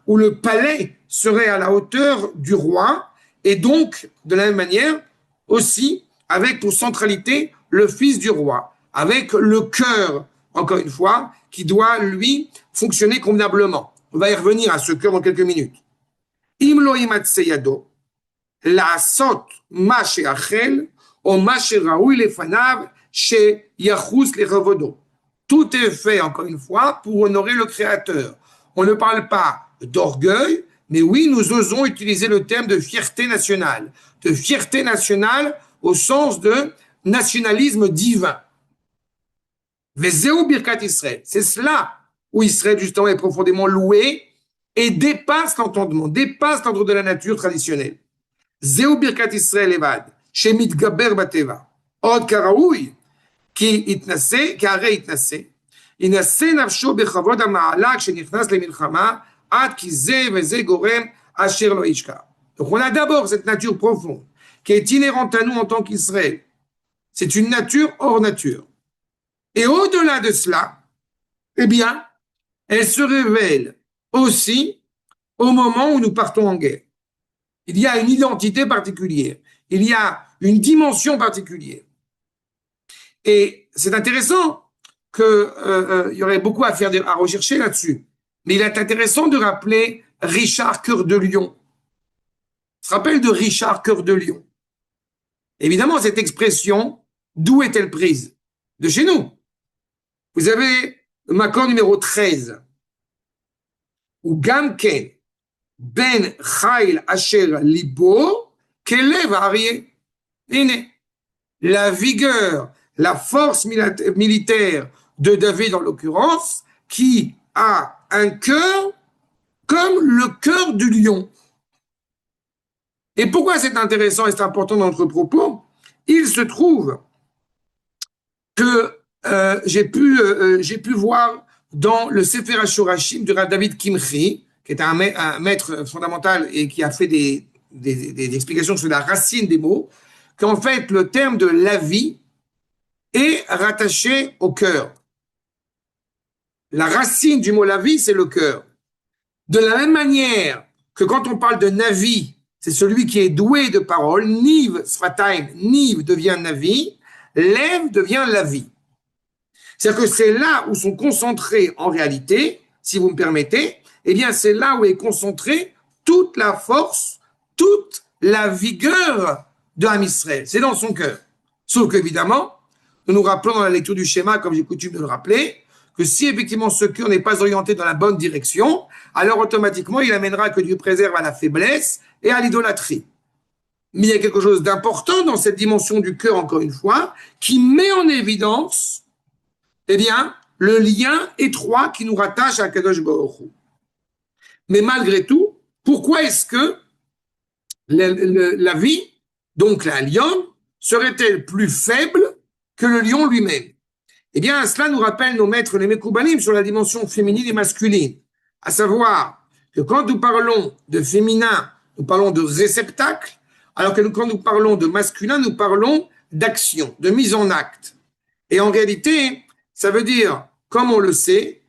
où le palais serait à la hauteur du roi, et donc, de la même manière, aussi, avec pour centralité le fils du roi, avec le cœur, encore une fois, qui doit, lui, fonctionner convenablement. On va y revenir à ce cœur dans quelques minutes. Imlo imatseyado, la sot ma sheachel, ou ma sheraoui lefanav, she yachus lechovodo. Tout est fait, encore une fois, pour honorer le Créateur. On ne parle pas d'orgueil, mais oui, nous osons utiliser le terme de fierté nationale au sens de nationalisme divin. Vezeu birkat Israël. C'est cela où Israël, justement, est profondément loué et dépasse l'entendement, dépasse l'ordre de la nature traditionnelle. Zeu birkat Israël evad, shemit gaber bateva. Od karaoui, כי הרי ינסה נפשו בכבוד המעלה כשנכנס למלחמה, עד כי זה וזה גורם אשר לא ישכח. Donc on a d'abord cette nature profonde qui est inhérente à nous en tant qu'Israël. C'est une nature hors nature. Et au-delà de cela, eh bien, elle se révèle aussi au moment où nous partons en guerre. Il y a une identité particulière. Il y a une dimension particulière. Et c'est intéressant qu'il y aurait beaucoup à rechercher là-dessus. Mais il est intéressant de rappeler Richard Cœur de Lion. Tu te rappelles de Richard Cœur de Lion? Évidemment, cette expression, d'où est-elle prise? De chez nous. Vous avez le Makor numéro 13, ou Gamken, Ben Chayil Asher Libo, Kelev Aryeh. La vigueur, la force militaire de David en l'occurrence, qui a un cœur comme le cœur du lion. Et pourquoi c'est intéressant et c'est important dans notre propos? Il se trouve que j'ai pu voir dans le Sefer HaShorashim de Rav David Kimchi, qui est un maître fondamental et qui a fait des explications sur la racine des mots, qu'en fait le terme de la vie est rattaché au cœur. La racine du mot la vie, c'est le cœur. De la même manière que quand on parle de Navi, c'est celui qui est doué de parole, Niv Sfataim, Niv devient Navi, Lev devient la vie. C'est-à-dire que c'est là où sont concentrés en réalité, si vous me permettez, eh bien c'est là où est concentrée toute la force, toute la vigueur de Ham Israël. C'est dans son cœur. Sauf qu'évidemment, nous nous rappelons dans la lecture du schéma, comme j'ai coutume de le rappeler, que si effectivement ce cœur n'est pas orienté dans la bonne direction, alors automatiquement il amènera que Dieu préserve à la faiblesse et à l'idolâtrie. Mais il y a quelque chose d'important dans cette dimension du cœur, encore une fois, qui met en évidence, eh bien, le lien étroit qui nous rattache à Kadosh Baruch Hu. Mais malgré tout, pourquoi est-ce que la vie, donc la lionne, serait-elle plus faible que le lion lui-même? Eh bien, cela nous rappelle nos maîtres, les Mekoubalim, sur la dimension féminine et masculine. À savoir que quand nous parlons de féminin, nous parlons de réceptacle, alors que quand nous parlons de masculin, nous parlons d'action, de mise en acte. Et en réalité, ça veut dire, comme on le sait,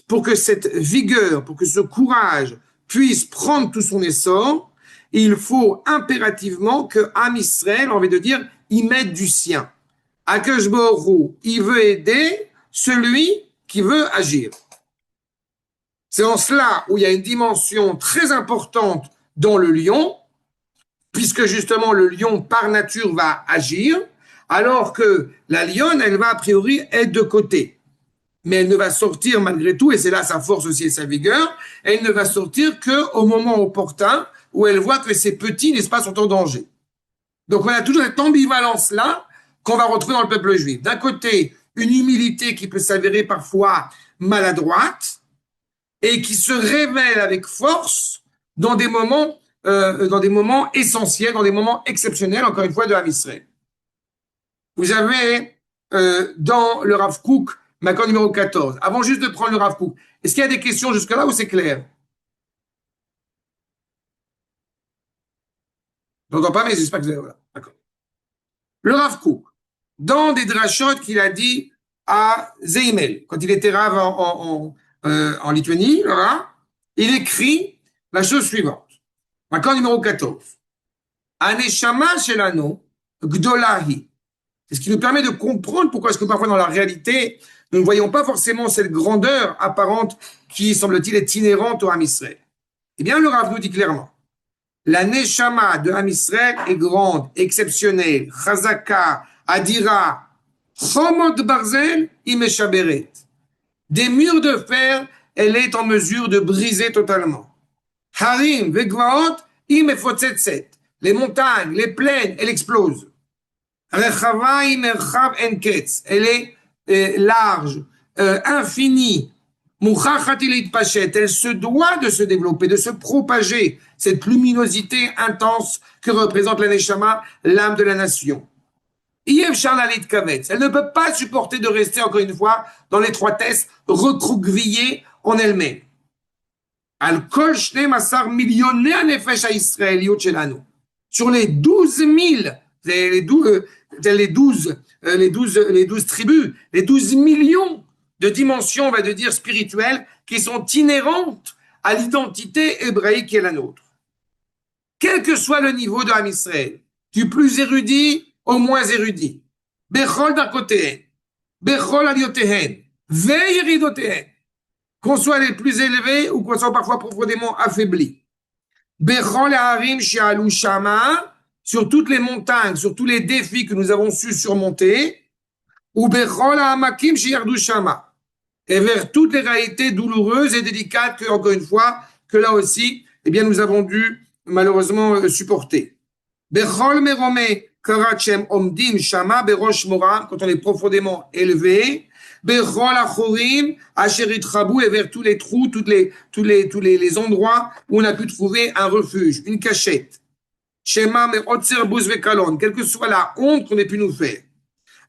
pour que cette vigueur, pour que ce courage puisse prendre tout son essor, il faut impérativement que Ham Israël, on envie de dire, y mette du sien. Akash Baruch Hu, il veut aider celui qui veut agir. C'est en cela où il y a une dimension très importante dans le lion, puisque justement le lion par nature va agir, alors que la lionne, elle va a priori être de côté. Mais elle ne va sortir malgré tout, et c'est là sa force aussi et sa vigueur, elle ne va sortir qu'au moment opportun où elle voit que ses petits, n'est-ce pas, sont en danger. Donc on a toujours cette ambivalence-là qu'on va retrouver dans le peuple juif. D'un côté, une humilité qui peut s'avérer parfois maladroite et qui se révèle avec force dans des moments essentiels, dans des moments exceptionnels, encore une fois, de Ham Israël. Vous avez dans le Rav Kook, Makor numéro 14, avant juste de prendre le Rav Kook, est-ce qu'il y a des questions jusque-là ou c'est clair? Je n'entends pas, mais j'espère que vous avez... Voilà. D'accord. Le Rav Kook, dans des drachot qu'il a dit à Zeimel, quand il était Rav en Lituanie, là, il écrit la chose suivante. Makor numéro 14. Aneshama shelano gdolahi. C'est ce qui nous permet de comprendre pourquoi est-ce que parfois dans la réalité, nous ne voyons pas forcément cette grandeur apparente qui, semble-t-il, est inhérente au Ham Israël. Eh bien, le Rav nous dit clairement, la Neshama de Ham Israël est grande, exceptionnelle, Chazaka, Adira, Chomot Barzel, Imeshaberet. Des murs de fer, elle est en mesure de briser totalement. Harim, Vegvaot, Imefotzetset. Les montagnes, les plaines, elle explose. Rechava, Imerchav, Enketz. Elle est large, infinie. Elle se doit de se développer, de se propager, cette luminosité intense que représente la Neshama, l'âme de la nation. Elle ne peut pas supporter de rester, encore une fois, dans l'étroitesse, recroquevillée en elle-même. Sur les 12 000, les 12 tribus, les 12 millions de dimensions, on va dire, spirituelles qui sont inhérentes à l'identité hébraïque qui est la nôtre. Quel que soit le niveau de Ham Israël, du plus érudit au moins érudit, Bechol d'un côté, Bechol aliotéhen, Veiridotéhen, qu'on soit les plus élevés ou qu'on soit parfois profondément affaiblis. Bechol harim she'alu shama, sur toutes les montagnes, sur tous les défis que nous avons su surmonter, ou bechol ha'amakim sheyardu shama, et vers toutes les réalités douloureuses et délicates que, encore une fois, que là aussi, eh bien, nous avons dû malheureusement supporter. Bechol merome karachem omdim shama berosh moram, quand on est profondément élevé, bechol achorim asherit rabou, et vers tous les trous, les endroits où on a pu trouver un refuge, une cachette. Shema meotzer buz vekalon, quelle que soit la honte qu'on ait pu nous faire.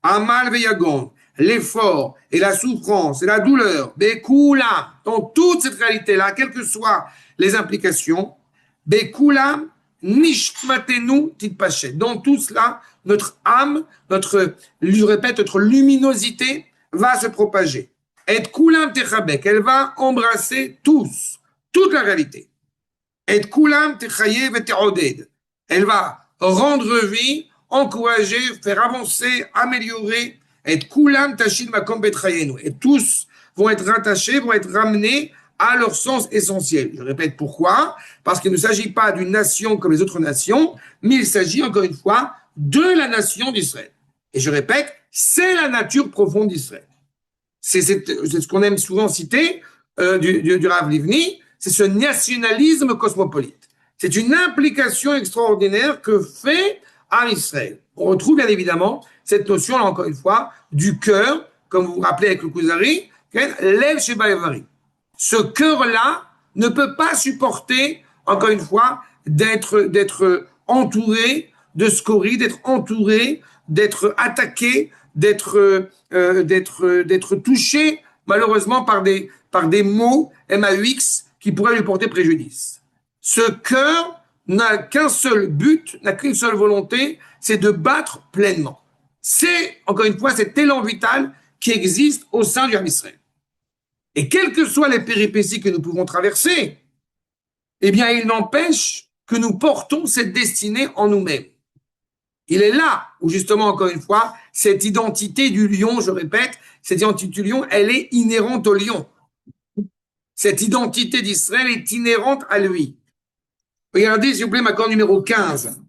Amal veyagon, l'effort et la souffrance et la douleur, bekula, dans toute cette réalité-là, quelles que soient les implications, bekula nishmatenu titpachet. Dans tout cela, notre âme, je répète, notre luminosité va se propager. Et kulam techabek, elle va embrasser tous, toute la réalité. Et kulam techayev et teoded, elle va rendre vie, encourager, faire avancer, améliorer. Et kulam tashil makom betrayenu. Et tous vont être rattachés, vont être ramenés à leur sens essentiel. Je répète pourquoi. Parce qu'il ne s'agit pas d'une nation comme les autres nations, mais il s'agit encore une fois de la nation d'Israël. Et je répète, c'est la nature profonde d'Israël. C'est ce qu'on aime souvent citer du Rav Livni, c'est ce nationalisme cosmopolite. C'est une implication extraordinaire que fait à Israël. On retrouve bien évidemment cette notion, là encore une fois, du cœur, comme vous vous rappelez avec le Kuzari, Lev Sheba Evari. Ce cœur-là ne peut pas supporter, encore une fois, d'être entouré de scories, d'être entouré, d'être attaqué, d'être touché, malheureusement, par des mots MAUX qui pourraient lui porter préjudice. Ce cœur n'a qu'un seul but, n'a qu'une seule volonté, c'est de battre pleinement. C'est, encore une fois, cet élan vital qui existe au sein du Ham Israël. Et quelles que soient les péripéties que nous pouvons traverser, eh bien, il n'empêche que nous portons cette destinée en nous-mêmes. Il est là où, justement, encore une fois, cette identité du lion, je répète, cette identité du lion, elle est inhérente au lion. Cette identité d'Israël est inhérente à lui. Regardez, s'il vous plaît, ma corde numéro 15,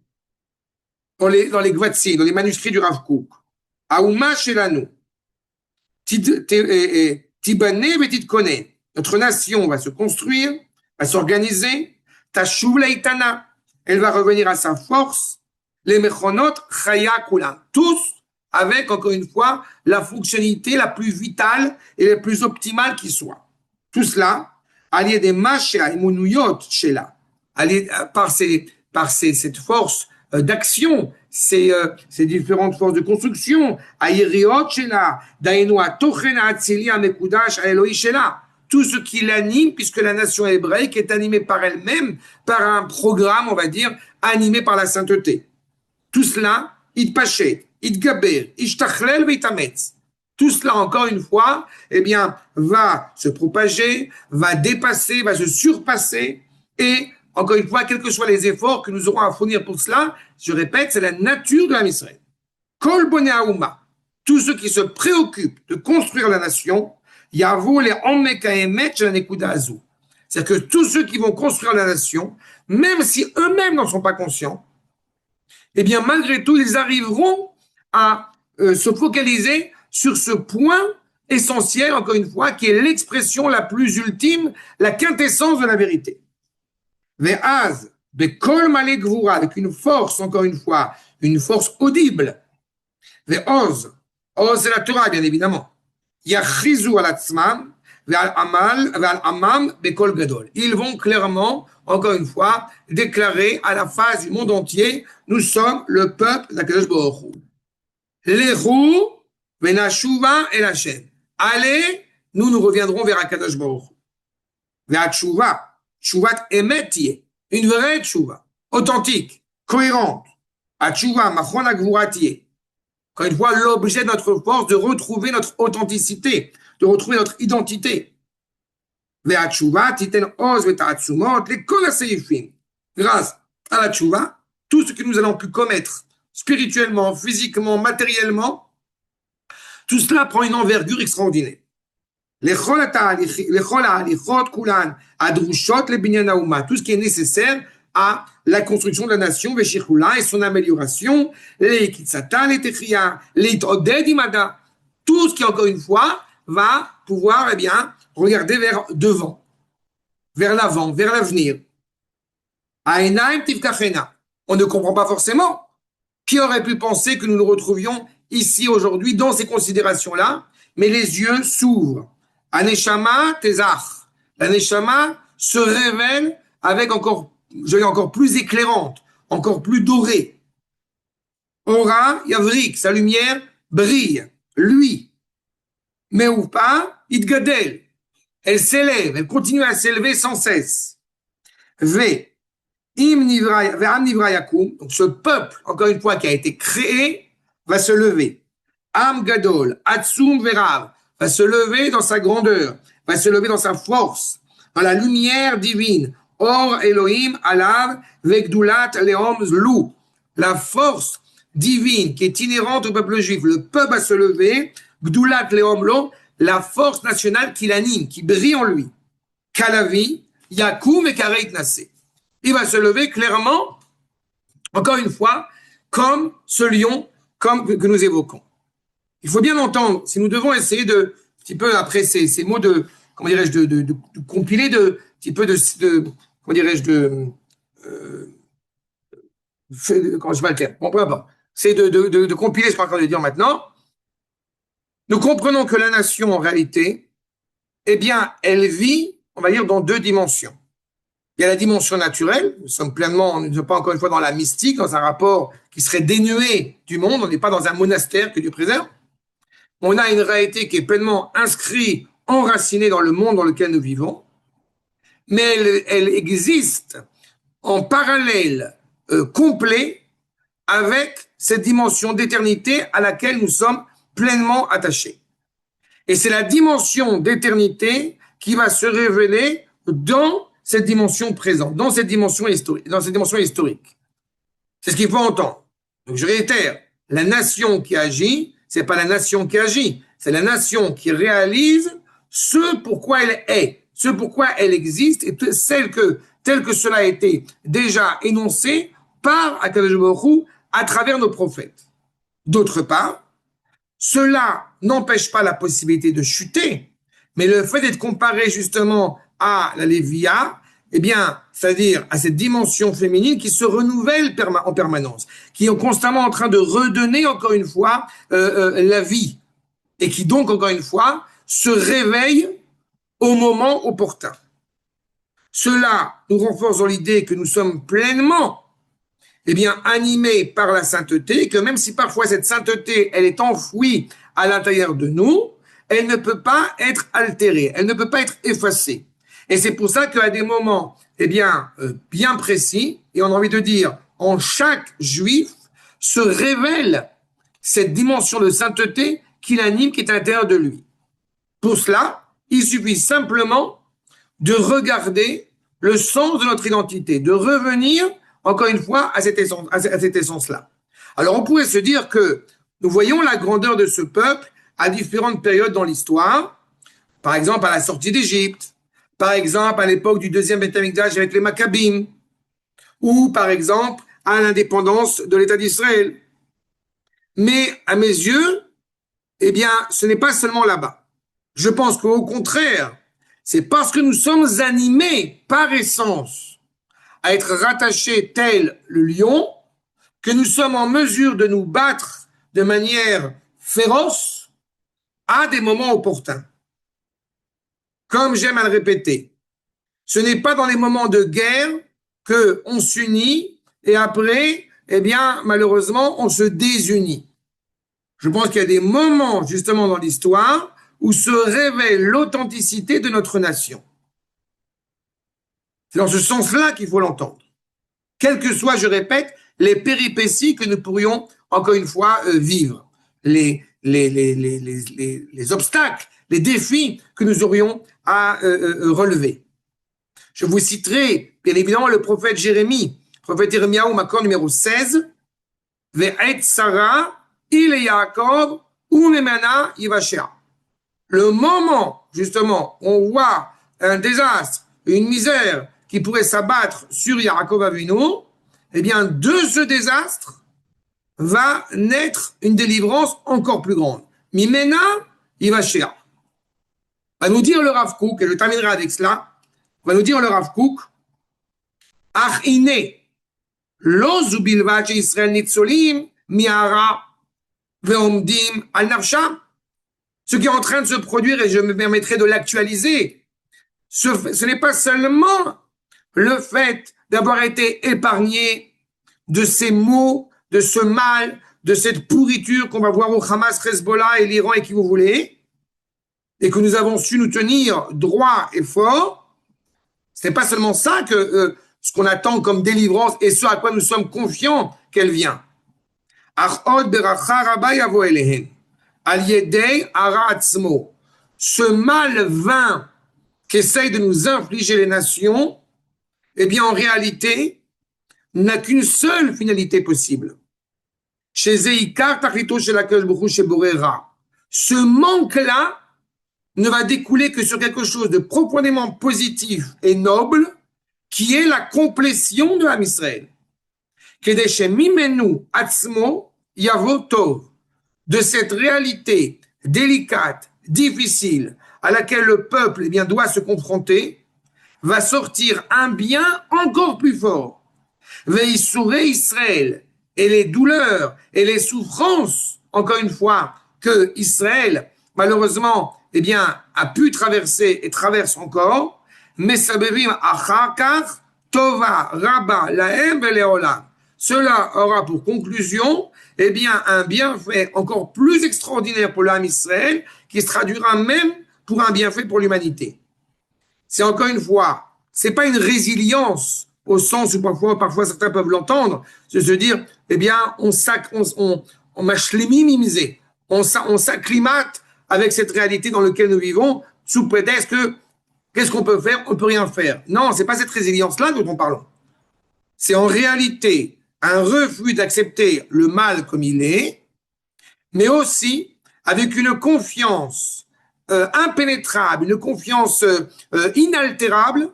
dans les Gvatsi, dans les manuscrits du Rav Kook. Aouma Shelanu, Tibane Betitkonen. Notre nation va se construire, va s'organiser. Tashuv Leitana, elle va revenir à sa force. Les Mechonot Chaya Kulam, tous avec, encore une fois, la fonctionnalité la plus vitale et la plus optimale qui soit. Tout cela, allié des Mashia et Mounuyot Shela, par cette force d'action, ces différentes forces de construction, Ayeriot Shela, Daenoa Tochena Atzilia Mekudash Aeloi Shela, tout ce qui l'anime, puisque la nation hébraïque est animée par elle-même, par un programme, on va dire, animé par la sainteté. Tout cela, Itpachet, Itgaber, Ishtachlel Veitametz. Tout cela, encore une fois, eh bien, va se propager, va dépasser, va se surpasser. Et, encore une fois, quels que soient les efforts que nous aurons à fournir pour cela, je répète, c'est la nature de la Israël. Kol Bonei Haouma, tous ceux qui se préoccupent de construire la nation, Yavo les Omek Haemet Shel Nekuda Hazu. C'est-à-dire que tous ceux qui vont construire la nation, même si eux-mêmes n'en sont pas conscients, eh bien, malgré tout, ils arriveront à se focaliser sur ce point essentiel, encore une fois, qui est l'expression la plus ultime, la quintessence de la vérité. Ve'az, be'kol malé gvura, avec une force, encore une fois, une force audible. Ve'oz, oz c'est la Torah, bien évidemment. Yachizu al atzmam, ve'al amam be'kol gadol. Ils vont clairement, encore une fois, déclarer à la face du monde entier, nous sommes le peuple d'Akadosh Baruch Hu. Lehu venashuva el Hashem. Allez, nous reviendrons vers Akadosh Baruch Hu. Ve'atshuva, tshuvat emet, une vraie tshuva, authentique, cohérente. Atshuva machon agvurat. Encore une fois, l'objet de notre force, de retrouver notre authenticité, de retrouver notre identité. Ve'atshuva titen oz ve'ta'atzumot lekol ha'seifim. Grâce à la tshuva, tout ce que nous allons pu commettre spirituellement, physiquement, matériellement, tout cela prend une envergure extraordinaire. Tout ce qui est nécessaire à la construction de la nation, Veshikula, et son amélioration, les Kitsata, les Techia, les Toded Imada, tout ce qui, encore une fois, va pouvoir, eh bien, regarder vers devant, vers l'avant, vers l'avenir. Aenaim Tivkachena. On ne comprend pas forcément. Qui aurait pu penser que nous nous retrouvions ici aujourd'hui dans ces considérations-là, mais les yeux s'ouvrent. Aneshama Tezach. La Neshama se révèle avec encore plus éclairante, encore plus dorée. Ora Yavrik, sa lumière brille, lui. Mais ou pas, Idgadel. Elle s'élève, elle continue à s'élever sans cesse. V. Donc ce peuple, encore une fois, qui a été créé, va se lever. Am Gadol, Atsum Verav, va se lever dans sa grandeur, va se lever dans sa force, dans la lumière divine. Or Elohim Alav Vegdulat Leom Zlu. La force divine qui est inhérente au peuple juif. Le peuple va se lever, Gdulat Leom Lo, la force nationale qui l'anime, qui brille en lui. Kalavi, Yakum et Kareit Nassé. Il va se lever clairement, encore une fois, comme ce lion que nous évoquons. Il faut bien entendre, si nous devons essayer de, un petit peu après ces mots de, comment dirais-je, de compiler un petit peu comment dirais-je, quand je m'alterne, bon, peu importe. C'est de compiler ce qu'on est en train de dire maintenant. Nous comprenons que la nation, en réalité, eh bien, elle vit, on va dire, dans deux dimensions. Il y a la dimension naturelle, nous sommes ne sommes pas encore une fois dans la mystique, dans un rapport qui serait dénué du monde, on n'est pas dans un monastère que Dieu préserve. On a une réalité qui est pleinement inscrite, enracinée dans le monde dans lequel nous vivons, mais elle existe en parallèle complet avec cette dimension d'éternité à laquelle nous sommes pleinement attachés. Et c'est la dimension d'éternité qui va se révéler dans cette dimension présente, dans cette dimension historique. C'est ce qu'il faut entendre. Donc je réitère, la nation qui agit, c'est pas la nation qui agit, c'est la nation qui réalise ce pourquoi elle est, ce pourquoi elle existe, et tel que cela a été déjà énoncé par Akadosh Baruch Hu à travers nos prophètes. D'autre part, cela n'empêche pas la possibilité de chuter, mais le fait d'être comparé justement à la Lévia, eh bien, c'est-à-dire à cette dimension féminine qui se renouvelle en permanence, qui est constamment en train de redonner encore une fois la vie, et qui donc encore une fois se réveille au moment opportun. Cela nous renforce dans l'idée que nous sommes pleinement animés par la sainteté, que même si parfois cette sainteté, elle est enfouie à l'intérieur de nous, elle ne peut pas être altérée, elle ne peut pas être effacée. Et c'est pour ça qu'à des moments, bien précis, et on a envie de dire, en chaque juif, se révèle cette dimension de sainteté qui l'anime, qui est à l'intérieur de lui. Pour cela, il suffit simplement de regarder le sens de notre identité, de revenir, encore une fois, à cette essence-là. Alors, on pourrait se dire que nous voyons la grandeur de ce peuple à différentes périodes dans l'histoire, par exemple à la sortie d'Égypte, par exemple à l'époque du deuxième Beth Amikdash avec les Maccabim, ou par exemple à l'indépendance de l'État d'Israël. Mais à mes yeux, ce n'est pas seulement là-bas. Je pense qu'au contraire, c'est parce que nous sommes animés par essence à être rattachés tel le lion que nous sommes en mesure de nous battre de manière féroce à des moments opportuns. Comme j'aime à le répéter, ce n'est pas dans les moments de guerre qu'on s'unit et après, malheureusement, on se désunit. Je pense qu'il y a des moments, justement, dans l'histoire où se révèle l'authenticité de notre nation. C'est dans ce sens-là qu'il faut l'entendre. Quelles que soient, je répète, les péripéties que nous pourrions, encore une fois, vivre, les obstacles, les défis que nous aurions à relever. Je vous citerai, bien évidemment, le prophète Jérémie, prophète Yirmiyahu, Makor numéro 16, Ve'et Sarah, il est Yaakov, Unemana Yivashea. Le moment, justement, on voit un désastre, une misère qui pourrait s'abattre sur Yaakov Avinu, eh bien, de ce désastre va naître une délivrance encore plus grande. Mimena, il va chéa. Va nous dire le Rav Kook, et je terminerai avec cela, va nous dire le Rav Kook, Ach ine, lo zubilvat Israël nitzolim, miara, veomdim al nafsha. Ce qui est en train de se produire, et je me permettrai de l'actualiser, ce n'est pas seulement le fait d'avoir été épargné de ces maux, de ce mal, de cette pourriture qu'on va voir au Hamas, Hezbollah et l'Iran et qui vous voulez, et que nous avons su nous tenir droit et fort. Ce n'est pas seulement ça que ce qu'on attend comme délivrance et ce à quoi nous sommes confiants qu'elle vient. Ce mal vain qu'essayent de nous infliger les nations, eh bien en réalité, n'a qu'une seule finalité possible. Ce manque-là ne va découler que sur quelque chose de profondément positif et noble, qui est la complétion de l'âme Israël. De cette réalité délicate, difficile, à laquelle le peuple eh bien, doit se confronter, va sortir un bien encore plus fort. Veissuré Israël, et les douleurs et les souffrances, encore une fois, que Israël, malheureusement, eh bien, a pu traverser et traverse encore, Mesaberim achakar tova rabba lahem veleolam. Cela aura pour conclusion, eh bien, un bienfait encore plus extraordinaire pour l'âme Israël, qui se traduira même pour un bienfait pour l'humanité. C'est encore une fois, c'est pas une résilience au sens où parfois certains peuvent l'entendre, c'est se dire, eh bien, on s'acclimate avec cette réalité dans laquelle nous vivons, sous prétexte que, qu'est-ce qu'on peut faire? On ne peut rien faire. Non, c'est pas cette résilience-là dont on parle. C'est en réalité un refus d'accepter le mal comme il est, mais aussi avec une confiance impénétrable, une confiance inaltérable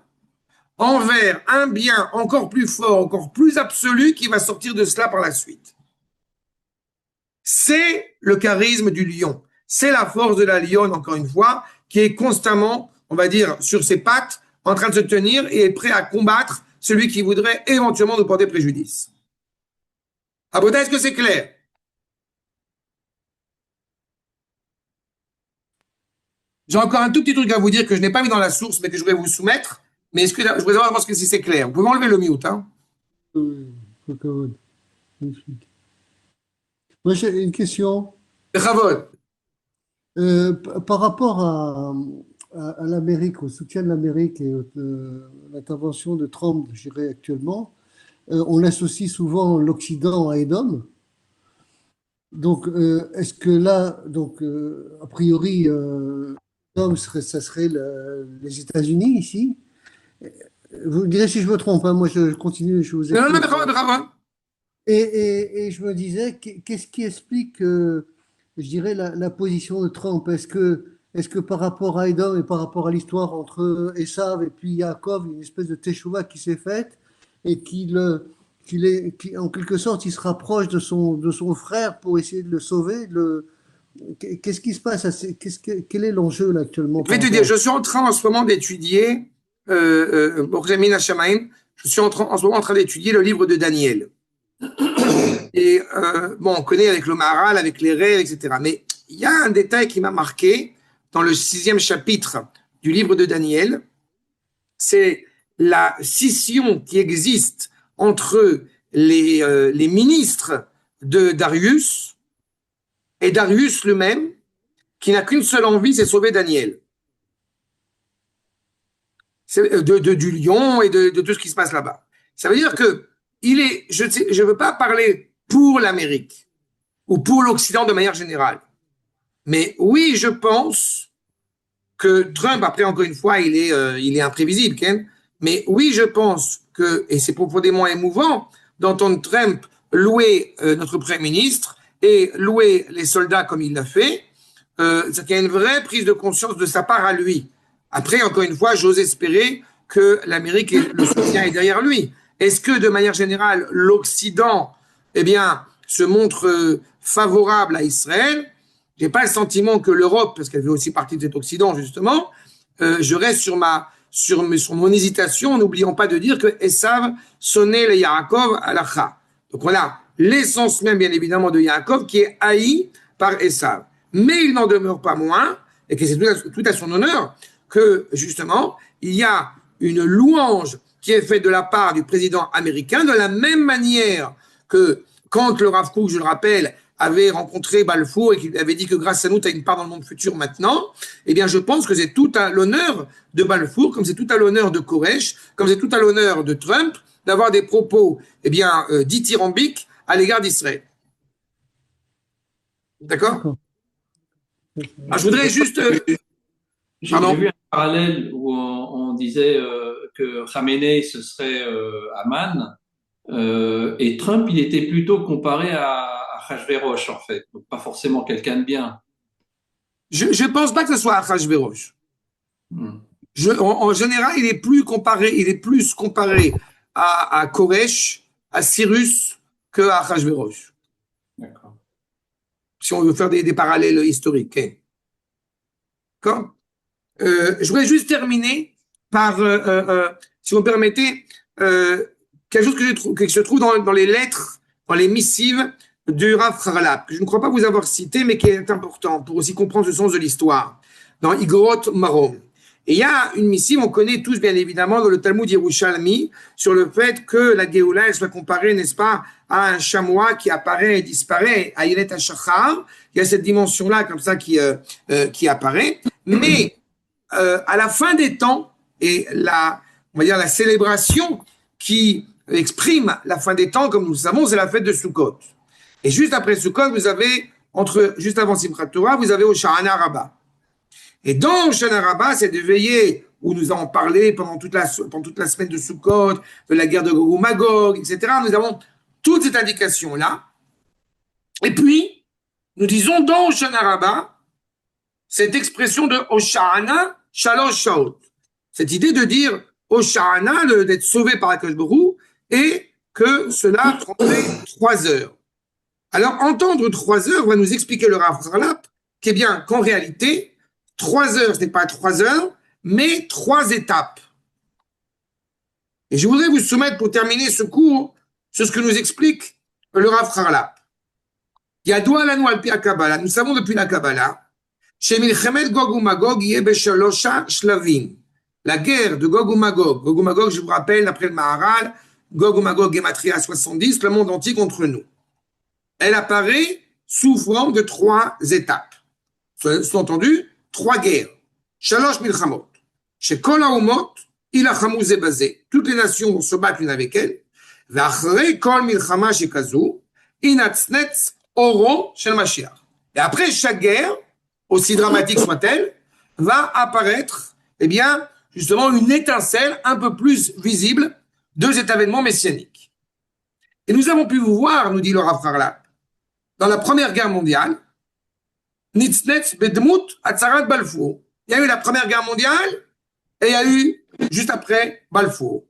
envers un bien encore plus fort, encore plus absolu qui va sortir de cela par la suite. C'est le charisme du lion. C'est la force de la lionne, encore une fois, qui est constamment, on va dire, sur ses pattes, en train de se tenir et est prêt à combattre celui qui voudrait éventuellement nous porter préjudice. Aboda, est-ce que c'est clair? J'ai encore un tout petit truc à vous dire que je n'ai pas mis dans la source, mais que je vais vous soumettre. Mais est-ce que je voudrais savoir si c'est clair. Vous pouvez enlever le mute, hein? Moi, j'ai une question. Par rapport à l'Amérique, au soutien de l'Amérique et l'intervention de Trump, je dirais actuellement, on associe souvent l'Occident à Édom. Donc, est-ce que là, donc, a priori, Édom ça serait les États-Unis ici? Vous me direz si je me trompe, hein, moi je continue, je vous écoute. Non, Et je me disais, qu'est-ce qui explique, je dirais, la position de Trump? Est-ce que par rapport à Edom et par rapport à l'histoire entre Esav et puis Yaakov, une espèce de teshuva qui s'est faite et qui, en quelque sorte, il se rapproche de son frère pour essayer de le sauver? Qu'est-ce qui se passe? Quel est l'enjeu là actuellement? Je vais te dire, je suis en train en ce moment d'étudier, je suis en ce moment en train d'étudier le livre de Daniel. Et bon, on connaît avec le Maharal, avec les rêves, etc. Mais il y a un détail qui m'a marqué dans le 6e chapitre du livre de Daniel. C'est la scission qui existe entre les ministres de Darius et Darius lui-même, qui n'a qu'une seule envie, c'est sauver Daniel. Du lion et de tout ce qui se passe là-bas. Ça veut dire que je ne veux pas parler pour l'Amérique ou pour l'Occident de manière générale. Mais oui, je pense que Trump, après encore une fois, il est imprévisible, Ken. Mais oui, je pense que, et c'est profondément émouvant d'entendre Trump louer notre Premier ministre et louer les soldats comme il l'a fait, c'est qu'il y a une vraie prise de conscience de sa part à lui. Après, encore une fois, j'ose espérer que l'Amérique et le soutien est derrière lui. Est-ce que, de manière générale, l'Occident, eh bien, se montre favorable à Israël? J'ai pas le sentiment que l'Europe, parce qu'elle fait aussi partie de cet Occident, justement, je reste sur mon hésitation, n'oublions pas de dire que Esav sonnait le Yaakov à l'Acha. Donc voilà l'essence même, bien évidemment, de Yaakov qui est haï par Esav. Mais il n'en demeure pas moins, et que c'est tout à son honneur, que justement, il y a une louange qui est faite de la part du président américain, de la même manière que quand le Rav Kook, je le rappelle, avait rencontré Balfour et qu'il avait dit que grâce à nous, tu as une part dans le monde futur maintenant, eh bien, je pense que c'est tout à l'honneur de Balfour, comme c'est tout à l'honneur de Koresh, comme c'est tout à l'honneur de Trump, d'avoir des propos, eh bien, dithyrambiques à l'égard d'Israël. D'accord? Alors, je voudrais juste... J'ai vu un parallèle où on disait que Khamenei, ce serait Haman, et Trump, il était plutôt comparé à Hachvérosh, en fait, donc pas forcément quelqu'un de bien. Je ne pense pas que ce soit Hachvérosh. En général, il est plus comparé à Koresh, à Cyrus, que à Hachvérosh. D'accord. Si on veut faire des parallèles historiques. Hein. D'accord? Je voudrais juste terminer par, si vous me permettez, quelque chose que se trouve dans les lettres, dans les missives du Rav Harlap, que je ne crois pas vous avoir cité, mais qui est important pour aussi comprendre le sens de l'histoire, dans Igorot Marom. Et il y a une missive, on connaît tous bien évidemment dans le Talmud Yerushalmi, sur le fait que la Géoula, elle soit comparée, n'est-ce pas, à un chamois qui apparaît et disparaît, à Yelet HaShachar. Il y a cette dimension-là, comme ça, qui apparaît. Mais à la fin des temps, et on va dire la célébration qui exprime la fin des temps, comme nous le savons, c'est la fête de Sukkot. Et juste après Sukkot, vous avez, juste avant Simchat Torah, vous avez Hoshana Rabbah. Et dans Hoshana Rabbah, c'est des veillées où nous avons parlé pendant toute la semaine de Sukkot, de la guerre de Gog ou Magog, etc. Nous avons toute cette indication-là. Et puis, nous disons dans Hoshana Rabbah, cette expression de Hoshana Shalosh Shaot. Cette idée de dire Hoshana, d'être sauvé par Akadosh Baruch Hu, et que cela prendrait 3 heures. Alors, entendre 3 heures va nous expliquer le Rav Harlap, qu'en réalité, 3 heures, ce n'est pas 3 heures, mais 3 étapes. Et je voudrais vous soumettre, pour terminer ce cours, sur ce que nous explique le Rav Harlap. Yadoua lanu al pi Kabbalah, nous savons depuis la Kabbalah, chez Milchemet Gog ou Magog, Yebeshalosha Shlavim. La guerre de Gog ou Magog. Gog ou Magog, je vous rappelle, d'après le Maharal, Gog ou Magog, Gematria 70, le monde entier contre nous. Elle apparaît sous forme de 3 étapes. Sous-entendu, 3 guerres. Shalosh Milchamot. Chez Kol Haumot, Ilachamu Zebazé. Toutes les nations vont se battre l'une avec elles. V'achrei Kol Milchama Shekazu, Inatsnetz Oro Shel Mashiach. Et après chaque guerre, aussi dramatique soit-elle, va apparaître, justement, une étincelle un peu plus visible de cet événement messianique. Et nous avons pu vous voir, nous dit le Rav Harlap, dans la Première Guerre mondiale, Nitznetz Bedmut Atzarat Balfour. Il y a eu la Première Guerre mondiale et il y a eu, juste après, Balfour.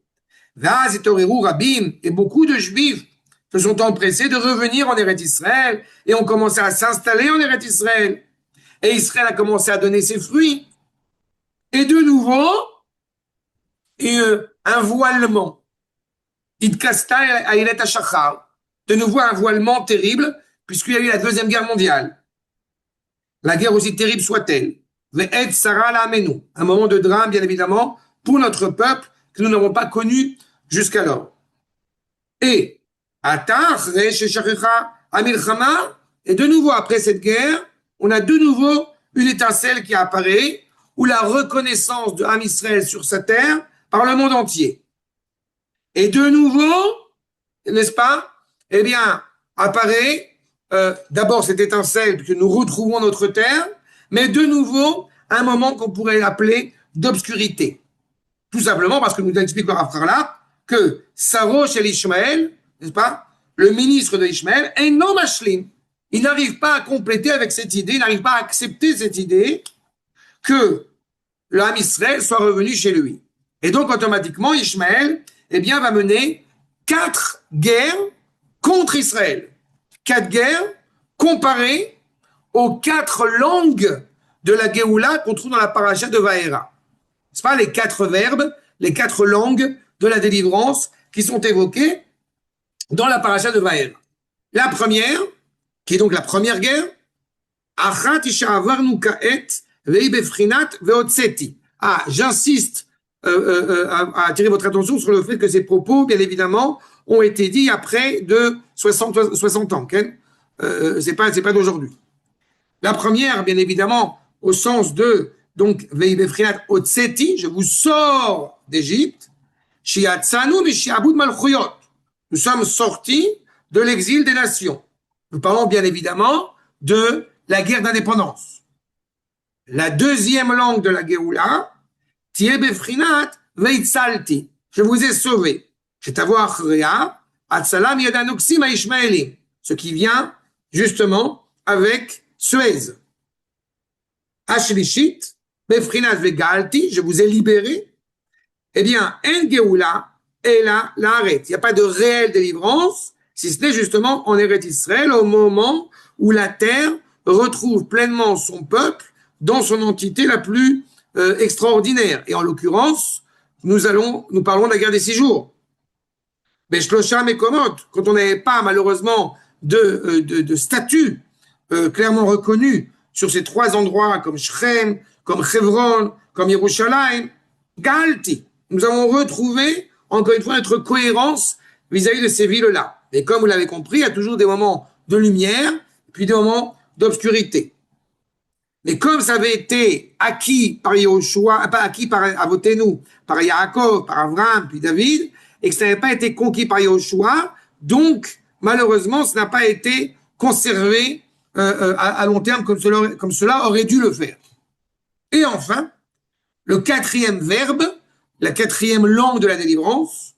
Vaz et Torerou Rabim, et beaucoup de Juifs se sont empressés de revenir en Eretz Israël et ont commencé à s'installer en Eretz Israël. Et Israël a commencé à donner ses fruits. Et de nouveau, un voilement. Idkasta Aïlet Hashachar. De nouveau, un voilement terrible, puisqu'il y a eu la Deuxième Guerre mondiale. La guerre aussi terrible soit-elle. Ve'et Sarah la Amenu. Un moment de drame, bien évidemment, pour notre peuple, que nous n'avons pas connu jusqu'alors. Et, Atar, Re'esheshachecha Amilchama, et de nouveau, après cette guerre, on a de nouveau une étincelle qui apparaît, ou la reconnaissance de Am Israël sur sa terre par le monde entier. Et de nouveau, n'est-ce pas, apparaît d'abord cette étincelle que nous retrouvons notre terre, mais de nouveau un moment qu'on pourrait appeler d'obscurité. Tout simplement parce que nous explique le Rav Harlap que Sarosh el Ishmael, n'est-ce pas, le ministre de Ishmael, est non mashlim. Il n'arrive pas à compléter avec cette idée, il n'arrive pas à accepter cette idée que l'Am Israël soit revenu chez lui. Et donc, automatiquement, Ishmaël, eh bien, va mener 4 guerres contre Israël. 4 guerres comparées aux 4 langues de la Géoula qu'on trouve dans la paracha de Vaera. Ce pas les 4 verbes, les 4 langues de la délivrance qui sont évoquées dans la paracha de Vaera. La première, qui est donc la première guerre, Achat ishavarnu ka'et veibefrinat veotseti. Ah, j'insiste à attirer votre attention sur le fait que ces propos, bien évidemment, ont été dits après de 60 ans. Okay, c'est pas d'aujourd'hui. La première, bien évidemment, au sens de donc veibefrinat otseti, je vous sors d'Égypte. Shiatzanu mishiabud malchuyot. Nous sommes sortis de l'exil des nations. Nous parlons bien évidemment de la guerre d'indépendance. La deuxième langue de la Géoula, Tieh befrinat veitzalti. Je vous ai sauvé. Ce qui vient justement avec Suez. Ashlishit befrinat vegalti. Je vous ai libéré. Eh bien, en Géoula est là l'arrêt. Il n'y a pas de réelle délivrance, si ce n'est justement en Eretz Israël, au moment où la terre retrouve pleinement son peuple dans son entité la plus extraordinaire. Et en l'occurrence, nous parlons de la guerre des 6 jours. Beshlosham et Komot, quand on n'avait pas malheureusement de statut clairement reconnu sur ces 3 endroits comme Shrem, comme Hebron, comme Yerushalayim, Galti. Nous avons retrouvé encore une fois notre cohérence vis-à-vis de ces villes-là. Et comme vous l'avez compris, il y a toujours des moments de lumière, puis des moments d'obscurité. Mais comme ça avait été acquis par Yahushua, pas acquis par Avotenu, par Yaakov, par Abraham, puis David, et que ça n'avait pas été conquis par Yahushua, donc malheureusement, ça n'a pas été conservé à long terme comme cela aurait dû le faire. Et enfin, le 4e verbe, la 4e langue de la délivrance,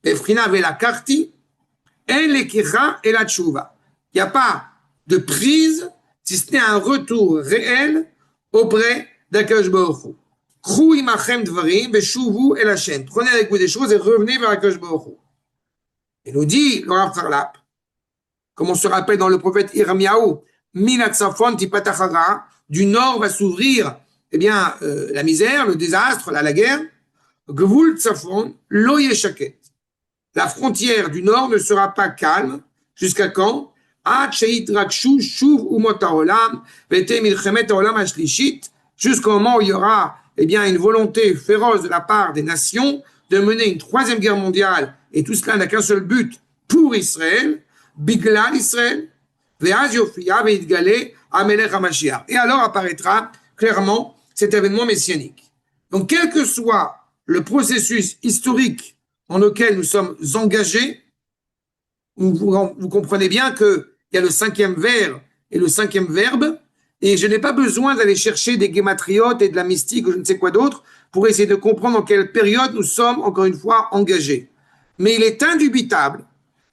Befrina vela karti, en lekicha et la tchouva. Il n'y a pas de prise, si ce n'est un retour réel auprès d'Akadosh Baruch Hu. Chrou imachem dvarim, beshuvu el Hashem. Prenez avec vous des choses et revenez vers Akadosh Baruch Hu. Et nous dit le Rav Charlap, comme on se rappelle dans le prophète Irmiyahu, Minat Safon tipatachara, du nord va s'ouvrir, eh bien, la misère, le désastre, la guerre. Gvul Tsafon, lo yeshaket. La frontière du nord ne sera pas calme. Jusqu'à quand? Jusqu'au moment où il y aura eh bien, une volonté féroce de la part des nations de mener une 3e guerre mondiale, et tout cela n'a qu'un seul but pour Israël, Biglal Israël, et alors apparaîtra clairement cet événement messianique. Donc, quel que soit le processus historique dans lequel nous sommes engagés, vous comprenez bien qu'il y a le 5e vers et le 5e verbe, et je n'ai pas besoin d'aller chercher des guématriotes et de la mystique ou je ne sais quoi d'autre pour essayer de comprendre en quelle période nous sommes, encore une fois, engagés. Mais il est indubitable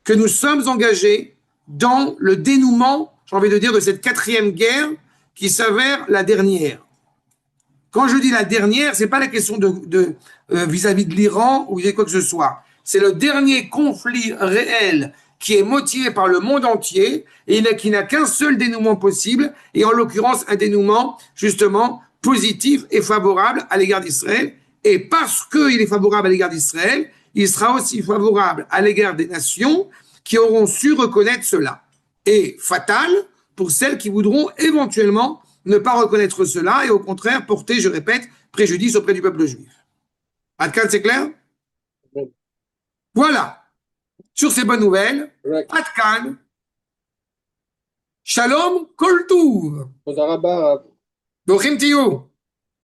que nous sommes engagés dans le dénouement, j'ai envie de dire, de cette 4e guerre qui s'avère la dernière. Quand je dis la dernière, c'est pas la question vis-à-vis de l'Iran ou de quoi que ce soit. C'est le dernier conflit réel qui est motivé par le monde entier et qui n'a qu'un seul dénouement possible, et en l'occurrence un dénouement justement positif et favorable à l'égard d'Israël. Et parce qu'il est favorable à l'égard d'Israël, il sera aussi favorable à l'égard des nations qui auront su reconnaître cela. Et fatal pour celles qui voudront éventuellement ne pas reconnaître cela et au contraire porter, je répète, préjudice auprès du peuple juif. Adkan, c'est clair? Oui. Voilà. Sur ces bonnes nouvelles, Adkan, Shalom Kol Tuv. Toda rabba. Bochim Tiyou.